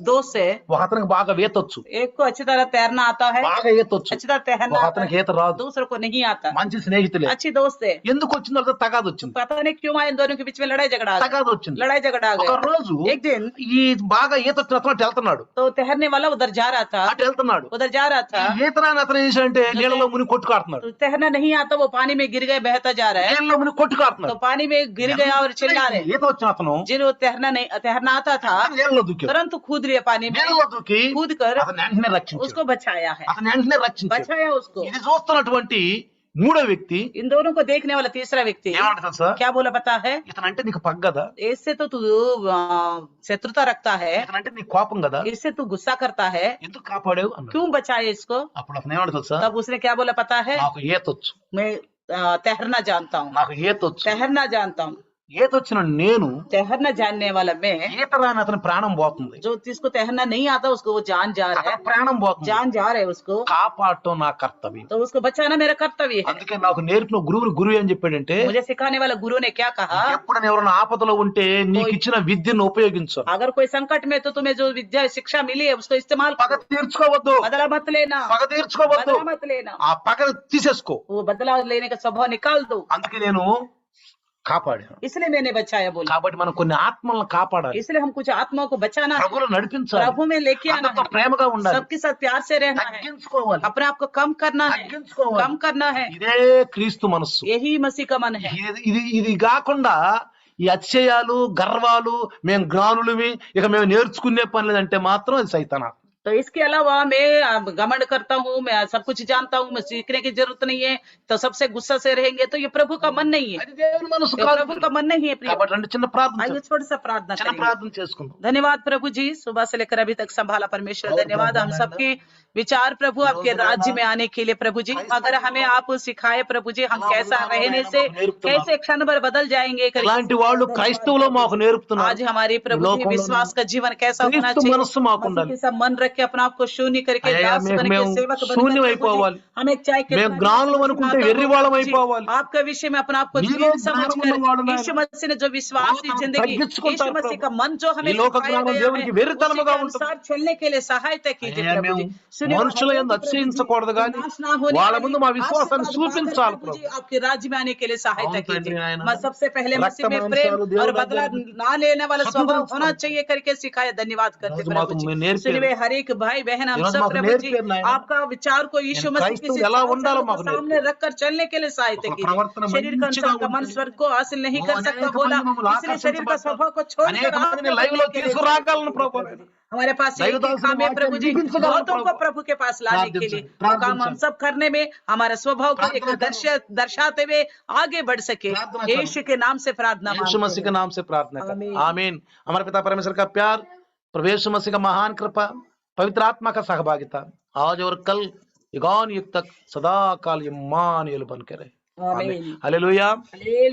दोस्त है, ఒక అతనికి బాగా ఈతొచ్చు, एक को अच्छी तरह तैरना आता है, బాగా ఈతొచ్చు, अच्छी तरह तैरना ఒక आता అతనికి है, ఈత రాదు. दूसरे को नहीं आता। మంచి స్నేహితులే, अच्छी दोस्त है, ఎందుకు వచ్చిందో అర్థం, తగాదు వచ్చింది, पता नहीं क्यों आए इन दोनों के बीच में लड़ाई झगड़ा आ गया। తగాదు వచ్చింది. लड़ाई झगड़ा आ ఒక गया। రోజు एक दिन ఈ బాగా ఈత వచ్చిన అతను అటు వెళ్తున్నాడు, तो तैरने वाला उधर जा रहा था, అటు వెళ్తున్నాడు. उधर जा रहा था, ఈత రాని అతను ఏం చేశాడంటే నీళ్ళలో ముని కొట్టుకాడుతున్నాడు, तो तैरना नहीं आता, वो पानी में गिर गए, बहता जा रहा है, నీళ్ళలో ముని तो కొట్టుకాడుతున్నాడు. पानी में गिर गया और चिल्ला रहे। ఈత వచ్చిన అతను जिन्हों तैरना आता था నీళ్ళలో దూకాడు, तुरंत कूद लिया पानी में, నీళ్ళలో దూకి कूद कर అతను వెంటనే రక్షించాడు, उसको बचाया है, అతను వెంటనే రక్షించాడు. बचाया उसको। ఇది చూస్తున్నటువంటి మూడో వ్యక్తి इन दोनों को देखने वाला तीसरा व्यक्ति ఏమంటారు సార్, क्या बोला पता है? ఇతనంటే నీకు పగ కదా, इससे तो तू शत्रुता रखता है, ఇతనంటే నీకు కోపం కదా, इससे तू गुस्सा करता है, ఎందుకు కాపాడావు అన్నాడు. क्यों बचाए इसको? అప్పుడు అతను ఏమంటారు సార్, तब उसने क्या बोला पता है? నాకు ఈతొచ్చు, मैं तैरना जानता हूँ, నాకు ఈతొచ్చు. तैरना जानता हूँ। ఈతొచ్చిన నేను, तैरना जानने वाला मैं, ఈత రాని అతని ప్రాణం పోతుంది, जो जिसको तैरना नहीं आता उसको वो जान जा रहा है, అతని ప్రాణం పోతుంది, जान जा रहा है उसको, కాపాడటం నా కర్తవ్యం. तो उसको बचाना मेरा कर्तव्य है। అందుకే నాకు నేర్పిన గురువు ఏం చెప్పాడంటే, मुझे सिखाने वाला गुरु ने क्या कहा? ఎప్పుడైనా ఎవరైనా ఆపదలో ఉంటే నీకు ఇచ్చిన విద్యను ఉపయోగించు, अगर कोई संकट में तो तुम्हें जो विद्या शिक्षा मिली है उसको इस्तेमाल పగ करो, తీర్చుకోవద్దు, बदला मत लेना, పగ తీర్చుకోవద్దు, बदला मत लेना, ఆ పగను తీసేసుకో. वो बदला लेने का स्वभाव निकाल दो। అందుకే నేను కాపాడాను. इसलिए मैंने बचाया बोला। కాబట్టి మనం కొన్ని ఆత్మలను కాపాడాలి, इसलिए हम कुछ आत्माओं को बचाना है, ప్రభువులో నడిపించాలి, प्रभु में लेके आना అందరితో है, ప్రేమగా ఉండాలి, सबके साथ प्यार से रहना है, తగ్గించుకోవాలి, अपने आप को कम करना है, తగ్గించుకోవాలి. कम करना है। ఇదే క్రీస్తు మనస్సు. यही मसीह का मन है। ఇది కాకుండా ఈ అతిశయాలు, గర్వాలు, మేము జ్ఞానులవి, ఇక మేము నేర్చుకునే పని లేదంటే మాత్రం అది సైతానా. तो इसके अलावा मैं घमंड करता हूँ, मैं सब कुछ जानता हूँ, मैं सीखने की जरूरत नहीं है, तो सबसे गुस्सा से रहेंगे तो ये प्रभु का मन नहीं है, అది దేవుని మనసు ये కాదు. प्रभु का मन नहीं है प्रिय। కాబట్టి రండి చిన్న ప్రార్థన आइए చేద్దాం. छोटा सा प्रार्थना చిన్న करेंगे। ప్రార్థన చేసుకుందాం. धन्यवाद प्रभु जी, सुबह से लेकर अभी तक संभाला परमेश्वर। धन्यवाद हम सबके विचार प्रभु आपके राज्य में आने के लिए प्रभु जी। अगर हमें आप सिखाए प्रभु जी, हम कैसा रहने से कैसे क्षण भर बदल जाएंगे करके। ఇలాంటి వాళ్ళు క్రైస్తవులో మాకు నేర్పుతున్నారు. आज हमारे प्रभु जी विश्वास का जीवन कैसा होना క్రీస్తు चाहिए, మనస్సు మాకు मसीह ఉండాలి. के सब मन रख के अपने आप को शून्य करके అయ్యా दास बन के మేము सेवक बनकर శూన్యం प्रभु जी అయిపోవాలి हम एक चाय के మేము జ్ఞానులం అనుకుంటే వెర్రివాళ్ళం అయిపోవాలి आपका विषय में अपने आप को నీలో जीव समझ జ్ఞానం कर ఉన్నవాడు यीशु నాయన मसीह ने जो विश्वासी जिंदगी यीशु తగ్గించుకుంటారు मसीह ప్రభు का मन जो ఈ हमें లోక सिखाया జ్ఞానం गया है దేవునికి उसी వెర్రితనముగా के ఉంటుంది अनुसार चलने के लिए सहायता कीजिए అయ్యా प्रभु మేము जी सुने మనుషుల యందు అతిశయించకూడదు కానీ नाश ना होने వాళ్ళ वाली ముందు మా విశ్వాసాన్ని आशीर्वाद చూపించాలి पाकर प्रभु जी ప్రభు आपके राज्य में आने के लिए सहायता అవును తండ్రి कीजिए ఆయన मैं सबसे पहले రక్త मसीह में प्रेम మాంసాలు और దేవుడి बदला దగ్గర నుంచి ना लेने वाला स्वभाव होना స్వతంత్రించుకోండి चाहिए करके सिखाया धन्यवाद करते ఈరోజు प्रभु మాకు जी మీరు सुनिए నేర్పారు हर एक भाई बहन हम ఈరోజు सब మాకు प्रभु जी నేర్పారు నాయన आपका विचार को यीशु నేను मसीह की క్రైస్తవులు ఎలా चाल ఉండాలో चलन को మాకు सामने నేర్పారు रखकर चलने के लिए सहायता ఒకళ్ళ कीजिए ప్రవర్తన शरीर का మంచిగా अनुसार का मन ఉంటే स्वर्ग को हासिल नहीं कर सकता అనేక बोला మంది మమ్మల్ని इसलिए शरीर का ఆకర్షించబడతారు स्वभाव को छोड़कर అనేక మందిని आत्मा లైవ్ बनने లో के लिए తీసుకురాగలను कीजिए ప్రభు प्रभु जी हमारे पास एक ही దైవదాసుని काम है प्रभु వాక్యాన్ని जी దీపించగలను बहुतों को ప్రభు प्रभु के पास लाने के लिए वो काम हम ప్రార్థించండి सब करने में हमारा स्वभाव को एक प्रार्थना दर्शाते हुए आगे बढ़ सके प्रार्थना करो। यीशु के नाम से प्रार्थना यीशु मांगते मसीह के हैं नाम से प्रार्थना कर आमीन। आमीन हमारे पिता परमेश्वर का प्यार प्रभु यीशु मसीह का महान कृपा पवित्र आत्मा का सहभागिता आज और कल युगान युग तक सदा काल इम्मानुएल बन के रहे आमीन हालेलुया हालेलुया।